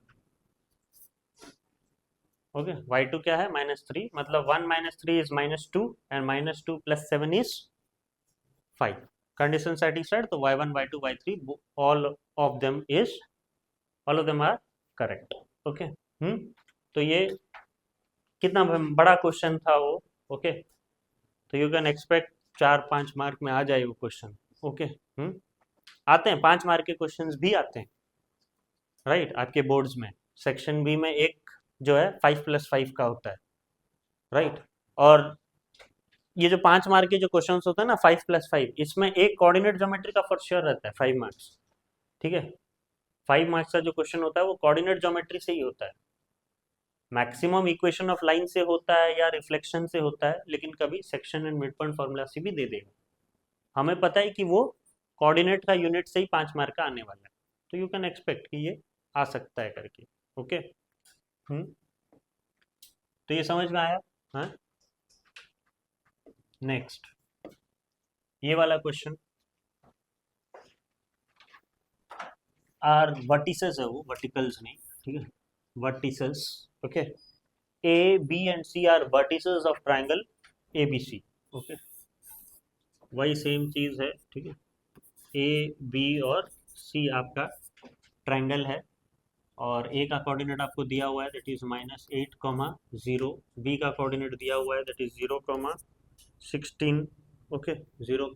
ओके, y2 क्या है -3, मतलब 1 -3 is -2 and -2 + 7 is 5, condition satisfied, तो y1 y2 y3 all of them is, all of them are correct, okay. तो ये कितना बड़ा क्वेश्चन था वो, ओके, तो यू कैन एक्सपेक्ट 4-5 मार्क में आ जाए वो क्वेश्चन, ओके। आते हैं 5 मार्क के क्वेश्चंस भी आते हैं, राइट, आपके बोर्ड्स में सेक्शन बी में एक जो है 5+5 का होता है, राइट, और ये जो 5 मार्क के जो क्वेश्चंस होते हैं ना 5+5, इसमें एक कोऑर्डिनेट ज्योमेट्री का फॉर श्योर रहता है 5 मार्क्स, ठीक है। 5 मार्क्स का जो क्वेश्चन होता है वो कोऑर्डिनेट ज्योमेट्री से ही होता है, मैक्सिमम इक्वेशन ऑफ लाइन से होता है या रिफ्लेक्शन से होता है, लेकिन कभी section and mid point formula से भी दे देगा, हमें पता है कि वो कोऑर्डिनेट का यूनिट से ही 5 मार्क का आने वाला है, तो यू कैन एक्सपेक्ट कि ये आ सकता है करके, ओके। तो ये समझ में आया, हाँ। नेक्स्ट ये वाला क्वेश्चन, आर वर्टिसेस है वो, वर्टिकल्स नहीं, ठीक है, vertices, okay. A B and C are vertices of triangle A B C, okay, वही सेम चीज है, ठीक है। ए बी और सी आपका ट्राइंगल है, और ए का कोऑर्डिनेट आपको दिया हुआ है दैट इज -8, 0, बी का कोऑर्डिनेट दिया हुआ है दैट इज 0, 16, ओके, 0,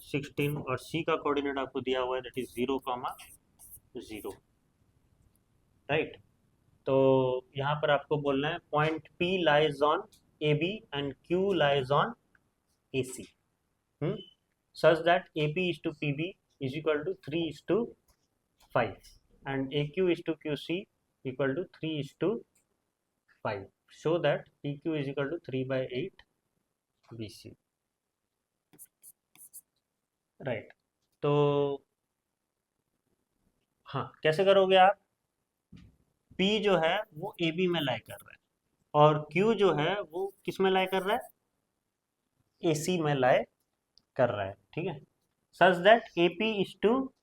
16, और सी का कोऑर्डिनेट आपको दिया हुआ है दैट इज 0, 0, राइट। तो यहाँ पर आपको बोलना है point P lies on A B and Q lies on A C, such that AP is to PB is equal to 3 is to 5 and AQ is to QC equal to 3 is to 5. Show that PQ is equal to 3/8 BC. Right, तो हाँ कैसे करोगे आप, P जो है वो AB में लाई कर रहा है और Q जो है वो किस में लाई कर रहा है, AC में लाई कर रहा है, ठीक है। Such that AP is to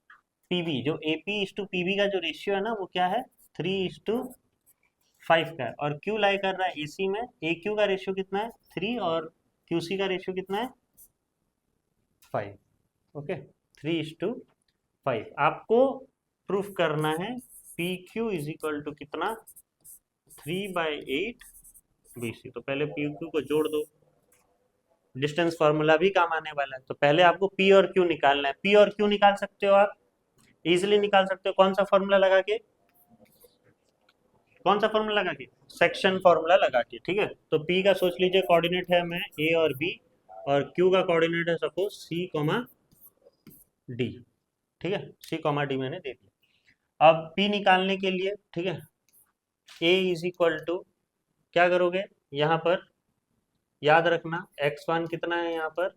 PB, जो AP इज टू PB का जो रेशियो है ना वो क्या है 3:5 का है, और Q लाई कर रहा है AC में, AQ का रेशियो कितना है 3 और QC का रेशियो कितना है 5, ओके, 3:5। आपको प्रूफ करना है PQ इज इक्वल टू कितना 3/8 BC, तो पहले PQ को जोड़ दो, डिस्टेंस फार्मूला भी काम आने वाला है, तो पहले आपको P और Q निकालना है। P और Q निकाल सकते हो आप, इजिली निकाल सकते हो, कौन सा फार्मूला लगा के, कौन सा फार्मूला लगा के, सेक्शन फार्मूला लगा के, ठीक है। तो P का सोच लीजिए कोऑर्डिनेट है मैं A और B, और Q का कोऑर्डिनेट है सपोज C, D, ठीक है, C, D मैंने दे दिया। अब P निकालने के लिए, ठीक है, A इज इक्वल टू क्या करोगे, यहाँ पर याद रखना x1 कितना है यहाँ पर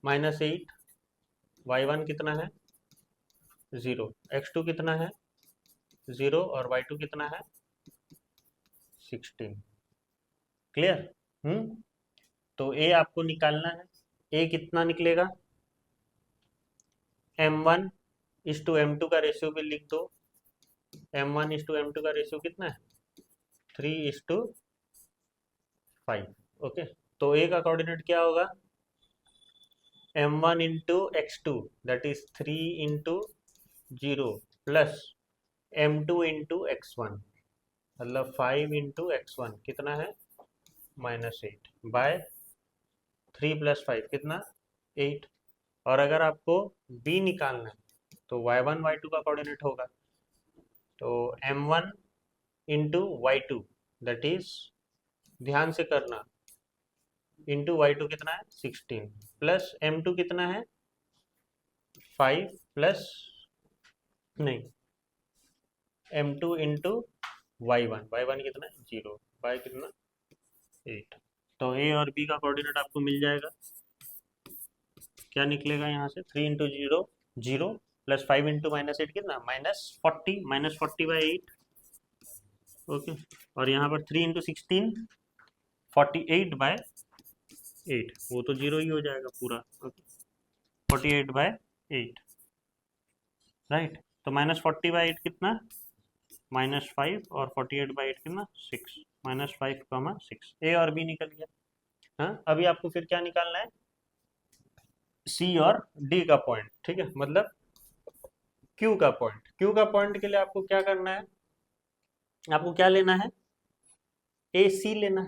-8, y1 कितना है 0, x2 कितना है 0 और y2 कितना है 16, क्लियर। तो a आपको निकालना है, a कितना निकलेगा m1 इज टू m2 का रेशियो भी लिख दो, m1 इज टू m2 का रेशियो कितना है 3:5, ओके, तो ए का कोऑर्डिनेट क्या होगा, m1 into x2 that is 3 into 0 plus m2 into x1 मतलब 5 इंटू x1 कितना है -8 बाय 3 प्लस 5 कितना 8। और अगर आपको b निकालना है तो y1 y2 का कोऑर्डिनेट होगा, तो m1 into y2 that is, ध्यान से करना, इंटू y2 कितना है 16 प्लस m2 कितना है 5 प्लस नहीं m2 इंटू y1 कितना है 0 बाय कितना 8। तो a और b का कोऑर्डिनेट आपको मिल जाएगा, क्या निकलेगा यहाँ से 3 इंटू 0 0 प्लस 5 इंटू -8 कितना -40 बाई 8। ओके, और यहाँ पर 3 इंटू 16 48 बाय 8, वो तो 0 ही हो जाएगा पूरा। Okay, 48 by 8 right. तो -40/8 कितना -5 और 48/8 कितना 6, -5, 6 ए और बी निकल गया। हाँ, अभी आपको फिर क्या निकालना है, सी और डी का पॉइंट, ठीक है, मतलब क्यू का पॉइंट। क्यू का पॉइंट के लिए आपको क्या करना है, आपको क्या लेना है, ए सी लेना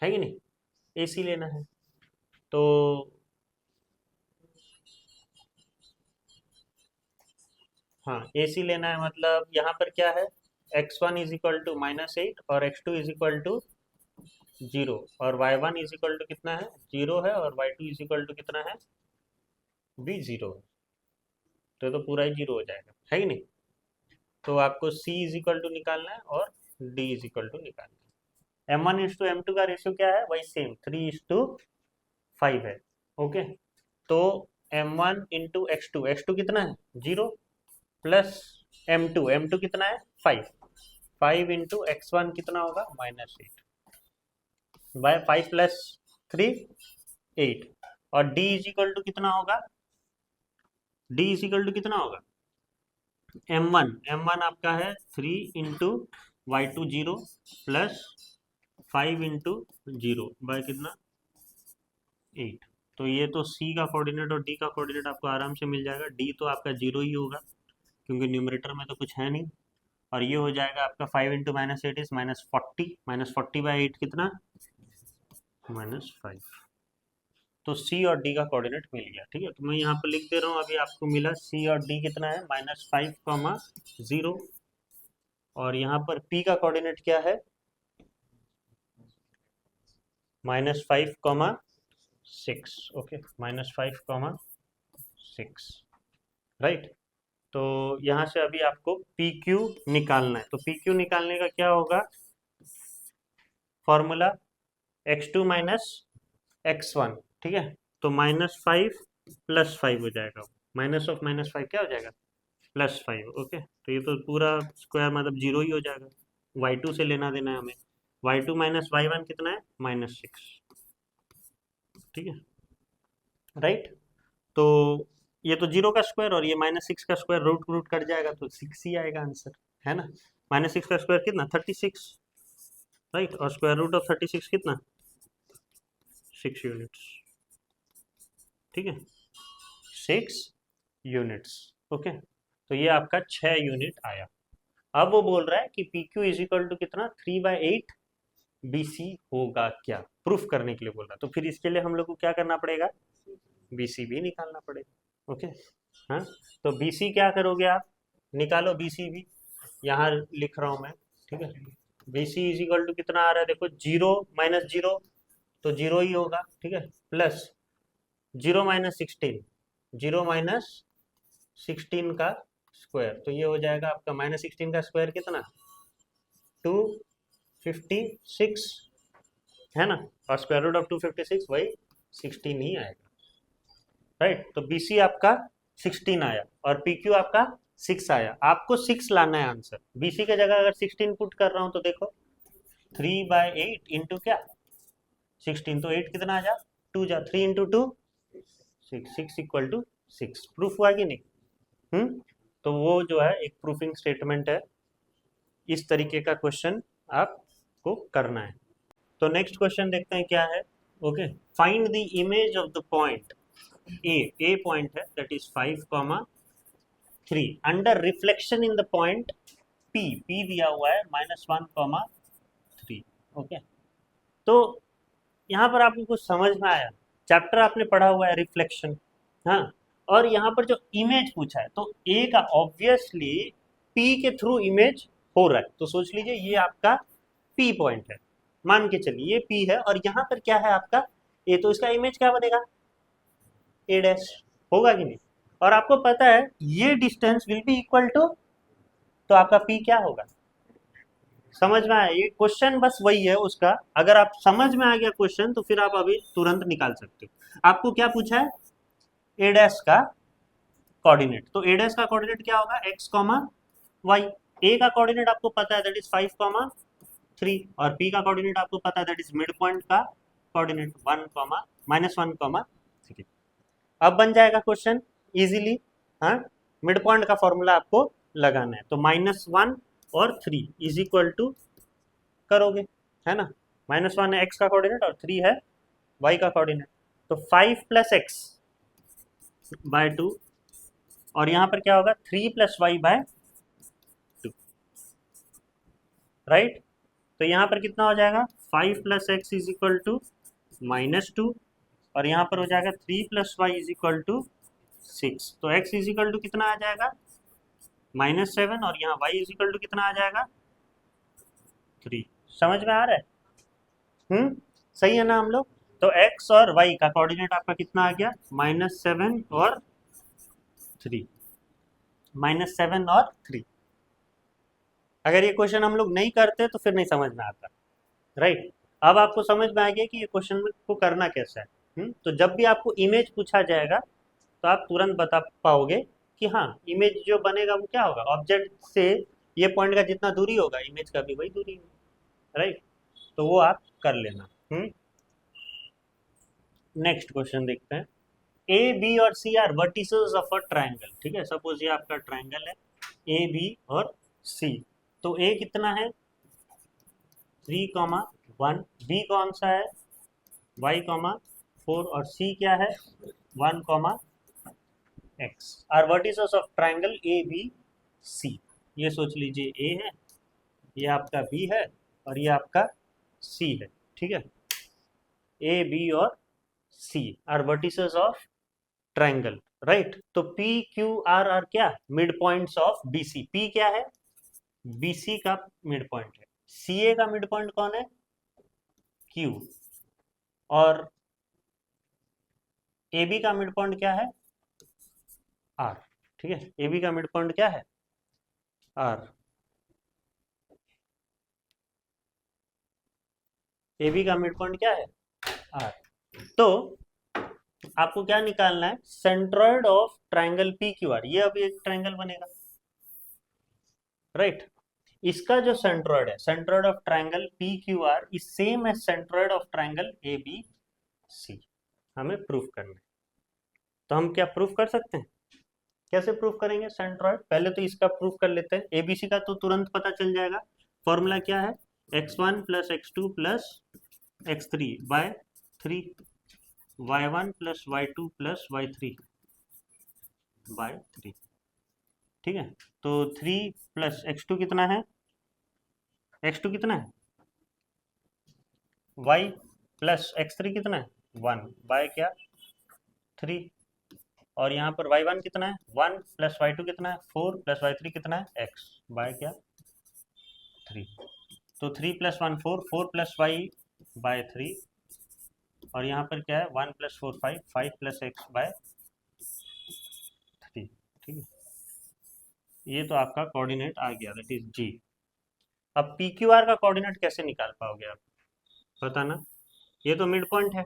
है कि नहीं, ए सी लेना है। तो हाँ, ए सी लेना है, मतलब यहाँ पर क्या है, x1 इज इक्वल टू -8 और x2 इज इक्वल टू 0 और y1 इज इक्वल टू कितना है 0 है और y2 इज इक्वल टू कितना है भी 0 है, तो पूरा ही 0 हो जाएगा, है कि नहीं। तो आपको c इज इक्वल टू निकालना है और d इज इक्वल टू निकालना है। m1:m2 का रेशियो क्या है, वही सेम 3:5 है। ओके, तो m1 इंटू x2 कितना है 0 प्लस m2 कितना है 5 इंटू x1 कितना होगा -8 बाय 5 प्लस 3 8 और d इज इक्वल टू कितना होगा, d इज इक्वल टू कितना होगा m1 आपका है 3 into y2 0 plus 5 into 0 bye कितना 8। तो ये तो c का कोऑर्डिनेट और d का कोऑर्डिनेट आपको आराम से मिल जाएगा। d तो आपका 0 ही होगा क्योंकि न्यूमरेटर में तो कुछ है नहीं, और ये हो जाएगा आपका 5 इंटू -8 इज -40 कितना -5। तो c और d का कोऑर्डिनेट मिल गया, ठीक है। तो मैं यहाँ पर लिख दे रहा हूँ, अभी आपको मिला c और d कितना है -5, 0 और यहाँ पर p का कोऑर्डिनेट क्या है -5, 6। Okay, -5, 6 right. तो यहाँ से अभी आपको PQ निकालना है, तो PQ निकालने का क्या होगा फॉर्मूला, x2 - x1, ठीक है। तो -5 + 5 हो जाएगा, -5 क्या हो जाएगा +5। ओके, तो ये तो पूरा स्क्वायर मतलब 0 ही हो जाएगा, y2 से लेना देना है हमें, y2 - y1 कितना है -6, ठीक है राइट। तो ये तो 0 का स्क्वायर और ये -6 का स्क्वायर, रूट रूट कट जाएगा तो 6 ही आएगा आंसर, है ना। -6 का स्क्वायर कितना 36 राइट, और स्क्वायर रूट ऑफ 36 कितना 6 यूनिट्स, ठीक है 6 यूनिट्स। ओके, तो ये आपका 6 यूनिट आया। अब वो बोल रहा है कि PQ इज इक्वल टू कितना 3/8 BC होगा क्या, प्रूफ करने के लिए बोल रहा है। तो फिर इसके लिए हम लोग को क्या करना पड़ेगा, BC भी निकालना पड़ेगा। ओके, हाँ, तो BC क्या करोगे आप, निकालो BC भी, यहाँ लिख रहा हूँ मैं, ठीक है। BC इज इक्वल टू कितना आ रहा है, देखो 0 - 0 तो 0 ही होगा, ठीक है, प्लस 0 - 16, 0 - 16 का स्क्वायर, तो ये हो जाएगा आपका -16 का स्क्वायर कितना 256, है ना, और स्क्वायर रूट ऑफ 256 वही 16 ही आएगा राइट। तो BC आपका 16 आया और PQ आपका 6 आया। आपको 6 लाना है आंसर, BC के जगह अगर 16 पुट कर रहा हूं तो देखो 3/8 इंटू क्या 16, तो 8 कितना आ जा 2 जा, 3 इंटू 2 6 इक्वल टू 6। प्रूफ हुआ कि नहीं, तो वो जो है एक प्रूफिंग स्टेटमेंट है, इस तरीके का क्वेश्चन आपको करना है। तो नेक्स्ट क्वेश्चन देखते हैं क्या है। Okay, find the image of the point A point है that is 5,3 under reflection in the point P दिया हुआ है -1,3। ओके, तो यहाँ पर आपको कुछ समझ में आया? चैप्टर आपने पढ़ा हुआ है रिफ्लेक्शन, हाँ, और यहाँ पर जो इमेज पूछा है तो ए का ऑब्वियसली पी के थ्रू इमेज हो रहा है, तो सोच लीजिए ये आपका पी पॉइंट है, मान के चलिए ये पी है, और यहाँ पर क्या है आपका ए, तो इसका इमेज क्या बनेगा? ए डैश, होगा कि नहीं? और आपको पता है ये distance will be equal to, तो आपका पी क्या होगा? समझ में आया? ये क्वेश्चन बस वही है उसका, अगर आप समझ में आ गया क्वेश्चन तो फिर आप अभी तुरंत निकाल सकते हो। आपको क्या पूछा है? ए डैश का कोऑर्डिनेट, तो ए डैश का कोऑर्डिनेट क्या होगा? X comma Y. ए का कोऑर्डिनेट आपको पता है दैट इज 5,3, और पी का कोऑर्डिनेट आपको पता है दैट इज मिड पॉइंट का कोऑर्डिनेट -1,3। अब बन जाएगा क्वेश्चन इजीली, हाँ, मिड पॉइंट का फॉर्मूला आपको लगाना है, तो -1 और 3 इज इक्वल टू करोगे, है ना, -1 है एक्स का कोऑर्डिनेट और 3 है वाई का कोऑर्डिनेट, तो 5 + x बाय 2, और यहाँ पर क्या होगा? 3 + y बाय 2, राइट? तो यहाँ पर कितना हो जाएगा? 5 + x इज इक्वल टू -2, और यहाँ पर हो जाएगा 3 + y इज इक्वल टू 6, तो x इज इक्वल टू कितना आ जाएगा? -7, और यहाँ y इज इक्वल टू कितना आ जाएगा? 3। समझ में आ रहा है? सही है ना हम लोग? तो x और y का कोऑर्डिनेट आपका कितना आ गया? -7 और 3, -7 और 3। अगर ये क्वेश्चन हम लोग नहीं करते तो फिर नहीं समझ में आता, राइट? अब आपको समझ में आ गया कि ये क्वेश्चन को करना कैसा है। तो जब भी आपको इमेज पूछा जाएगा तो आप तुरंत बता पाओगे कि हाँ, इमेज जो बनेगा वो क्या होगा? ऑब्जेक्ट से ये पॉइंट का जितना दूरी होगा इमेज का भी वही दूरी होगा, राइट? तो वो आप कर लेना। नेक्स्ट क्वेश्चन देखते हैं। ए बी और C are vertices of a triangle, ठीक है, सपोज ये आपका ट्राइंगल है ए बी और सी, तो ए कितना है? 3,1, बी कौन सा है? y,4, और सी क्या है? 1,x are vertices of triangle A B C. ये सोच लीजिए ए है, ये आपका बी है, और ये आपका सी है, ठीक है? ए बी और C are vertices of triangle, right? तो पी क्यू आर आर क्या? Mid points of BC. P क्या है? बीसी का मिड पॉइंट है। सीए का मिड पॉइंट कौन है? क्यू। और ए बी का मिड पॉइंट क्या है? आर, ठीक है? ए बी का मिड पॉइंट क्या है? आर। ए बी का मिड पॉइंट क्या है? आर। तो आपको क्या निकालना है? Centroid of triangle P Q are. ये अभी एक ट्राइंगल बनेगा, राइट? इसका जो सेंट्रॉइड है, centroid of triangle P Q R is same as centroid of triangle A B C. हमें प्रूफ करना है, तो हम क्या प्रूफ कर सकते हैं? कैसे प्रूफ करेंगे सेंट्रॉइड? पहले तो इसका प्रूफ कर लेते हैं। एबीसी का तो तुरंत पता चल जाएगा। फॉर्मूला क्या है? x1 + x2 + x3 bye 3, y1 + y2 + y3 bye 3, ठीक है? तो 3 + x2 कितना है? x2 कितना है? y + x3 कितना है? 1 बाय क्या? 3, और यहाँ पर y1 कितना है? 1 + y2 कितना है? 4 + y3 कितना है? x बाय क्या? 3। तो 3 + 1 4, 4 + y बाय 3, और यहाँ पर क्या है? 1 + 4 5, 5 + x बाय 3, ठीक है? ये तो आपका कोऑर्डिनेट आ गया, दैट इज जी। अब पी क्यू आर का कोऑर्डिनेट कैसे निकाल पाओगे आप? बताना। ये तो मिड पॉइंट है,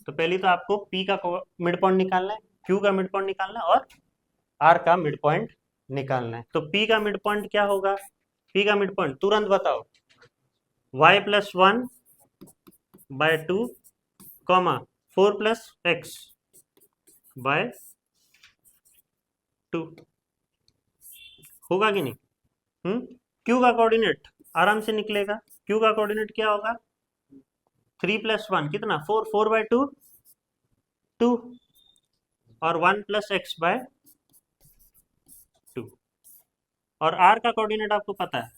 तो पहले तो आपको पी का मिड पॉइंट निकालना है, क्यू का मिड पॉइंट निकालना है, और आर का मिड पॉइंट निकालना है। तो पी का मिड पॉइंट क्या होगा? पी का मिड पॉइंट तुरंत बताओ। y + 1 बाय 2, 4 + x बाय 2, होगा कि नहीं? क्यू का कोऑर्डिनेट आराम से निकलेगा। क्यू का कोऑर्डिनेट क्या होगा? 3 प्लस 1 कितना 4, 4/2 2, और 1 प्लस एक्स बाय 2। और आर का कोऑर्डिनेट आपको पता है,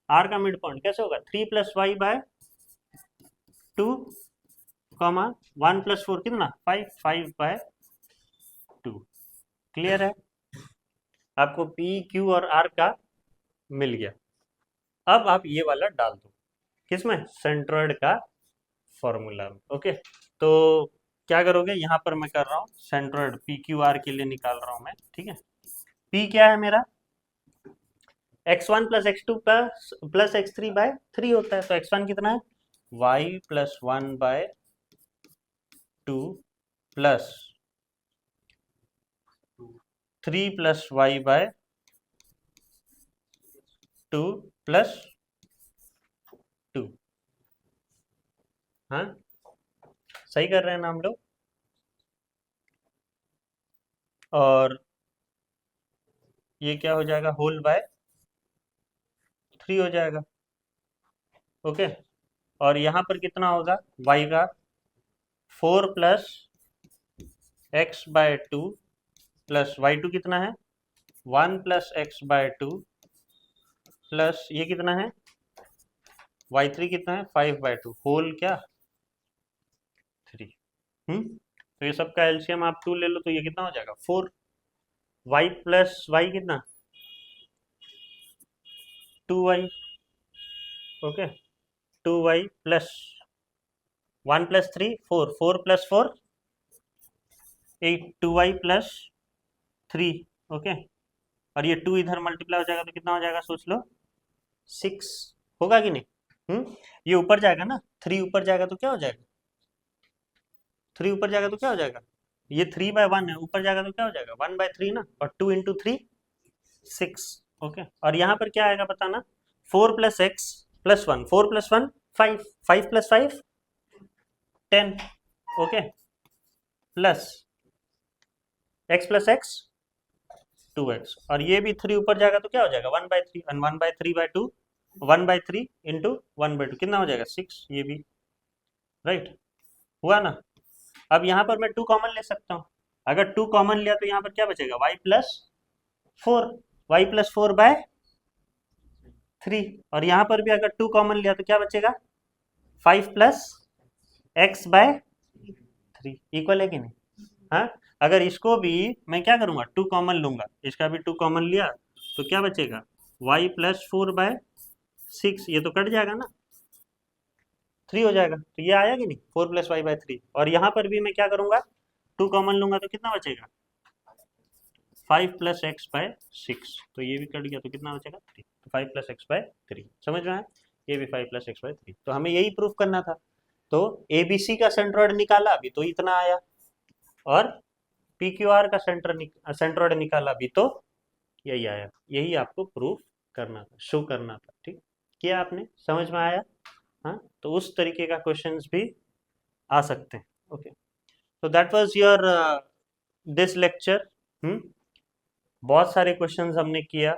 आर का मिड पॉइंट कैसे होगा 3 प्लस वाई बाय 2, 1 प्लस 4 कितना 5, 5/2। क्लियर है, आपको पी क्यू और आर का मिल गया। अब आप ये वाला डाल दो किसमें, सेंट्रॉइड का फॉर्मूला में। ओके, तो क्या करोगे, यहाँ पर मैं कर रहा हूँ सेंट्रॉइड पी क्यू आर के लिए निकाल रहा हूँ मैं, ठीक है। पी क्या है मेरा, x1 plus x2 plus x3 bye 3 होता है, तो x1 कितना है y plus 1/2 plus 3 plus y by 2 plus 2। हाँ, सही कर रहे हैं ना हम लोग। और ये क्या हो जाएगा, होल बाय 3 हो जाएगा। ओके, और यहाँ पर कितना होगा y का 4 plus x bye 2 plus y2 कितना है 1 प्लस एक्स बाय 2 प्लस ये कितना है y3 कितना है 5/2 होल क्या 3। तो ये सबका एलसीएम आप 2 ले लो, तो ये कितना हो जाएगा 4। y प्लस वाई कितना 2y। Okay, 2y plus 1 plus 3 4, 4 plus 4 8, 2y plus 3। Okay, और ये 2 इधर मल्टीप्लाई हो जाएगा तो कितना हो जाएगा सोच लो 6 होगा कि नहीं। ये ऊपर जाएगा ना, 3 ऊपर जाएगा तो क्या हो जाएगा, 3 ऊपर जाएगा तो क्या हो जाएगा, ये 3/1 है, ऊपर जाएगा तो क्या हो जाएगा 1/3 ना, और 2 इंटू 3 6। ओके, और यहाँ पर क्या आएगा बताना, 4 plus x plus 1, 4 plus 1 5, 5 plus 5 10। Okay, plus x plus x 2x, और ये भी 3 ऊपर जाएगा तो क्या हो जाएगा 1/3, और 1/3/2 1/3 इंटू 1/2 कितना हो जाएगा 6। ये भी राइट हुआ ना। अब यहाँ पर मैं 2 कॉमन ले सकता हूँ, अगर 2 कॉमन लिया तो यहाँ पर क्या बचेगा y प्लस 4, y प्लस 4/3, और यहाँ पर भी अगर 2 कॉमन लिया तो क्या बचेगा 5 प्लस एक्स बाय 3 इक्वल है कि नहीं। हाँ, अगर इसको भी मैं क्या करूँगा 2 कॉमन लूँगा, इसका भी 2 कॉमन लिया तो क्या बचेगा y प्लस 4/6, ये तो कट जाएगा ना 3 हो जाएगा, तो ये आया कि नहीं 4 प्लस y/3। और यहाँ पर भी मैं क्या करूँगा 2 कॉमन लूँगा तो कितना बचेगा 5 प्लस x/6, तो ये भी कट गया तो कितना बचेगा 3, तो 5 प्लस x/3 समझ में आया, ये भी 5 प्लस x/3। तो हमें यही प्रूफ करना था, तो ABC का सेंट्रॉइड निकाला अभी तो इतना आया, और PQR का सेंट्रॉइड निकाला भी तो यही आया। यही आपको प्रूफ करना था, शो करना था, ठीक किया आपने, समझ में आया। हाँ, तो उस तरीके का क्वेश्चंस भी आ सकते हैं। ओके, तो that was your this lecture. बहुत सारे क्वेश्चंस हमने किया,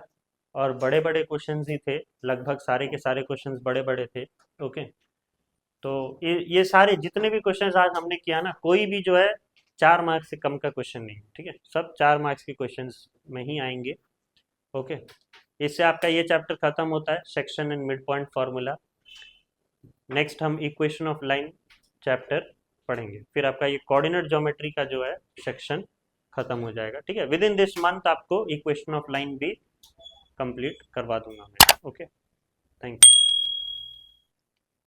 और बड़े बड़े क्वेश्चंस ही थे, लगभग सारे के सारे क्वेश्चंस बड़े बड़े थे। ओके, तो ये सारे जितने भी क्वेश्चंस आज हमने किया ना, कोई भी जो है 4 मार्क्स से कम का क्वेश्चन नहीं, ठीक है, सब 4 मार्क्स के क्वेश्चंस में ही आएंगे। ओके, इससे आपका ये चैप्टर खत्म होता है, section and mid point formula. Next हम इक्वेशन ऑफ लाइन चैप्टर पढ़ेंगे, फिर आपका ये कोऑर्डिनेट ज्योमेट्री का जो है सेक्शन खत्म हो जाएगा। ठीक है, विद इन दिस मंथ आपको इक्वेशन ऑफ लाइन भी कंप्लीट करवा दूंगा मैं। Okay, thank you.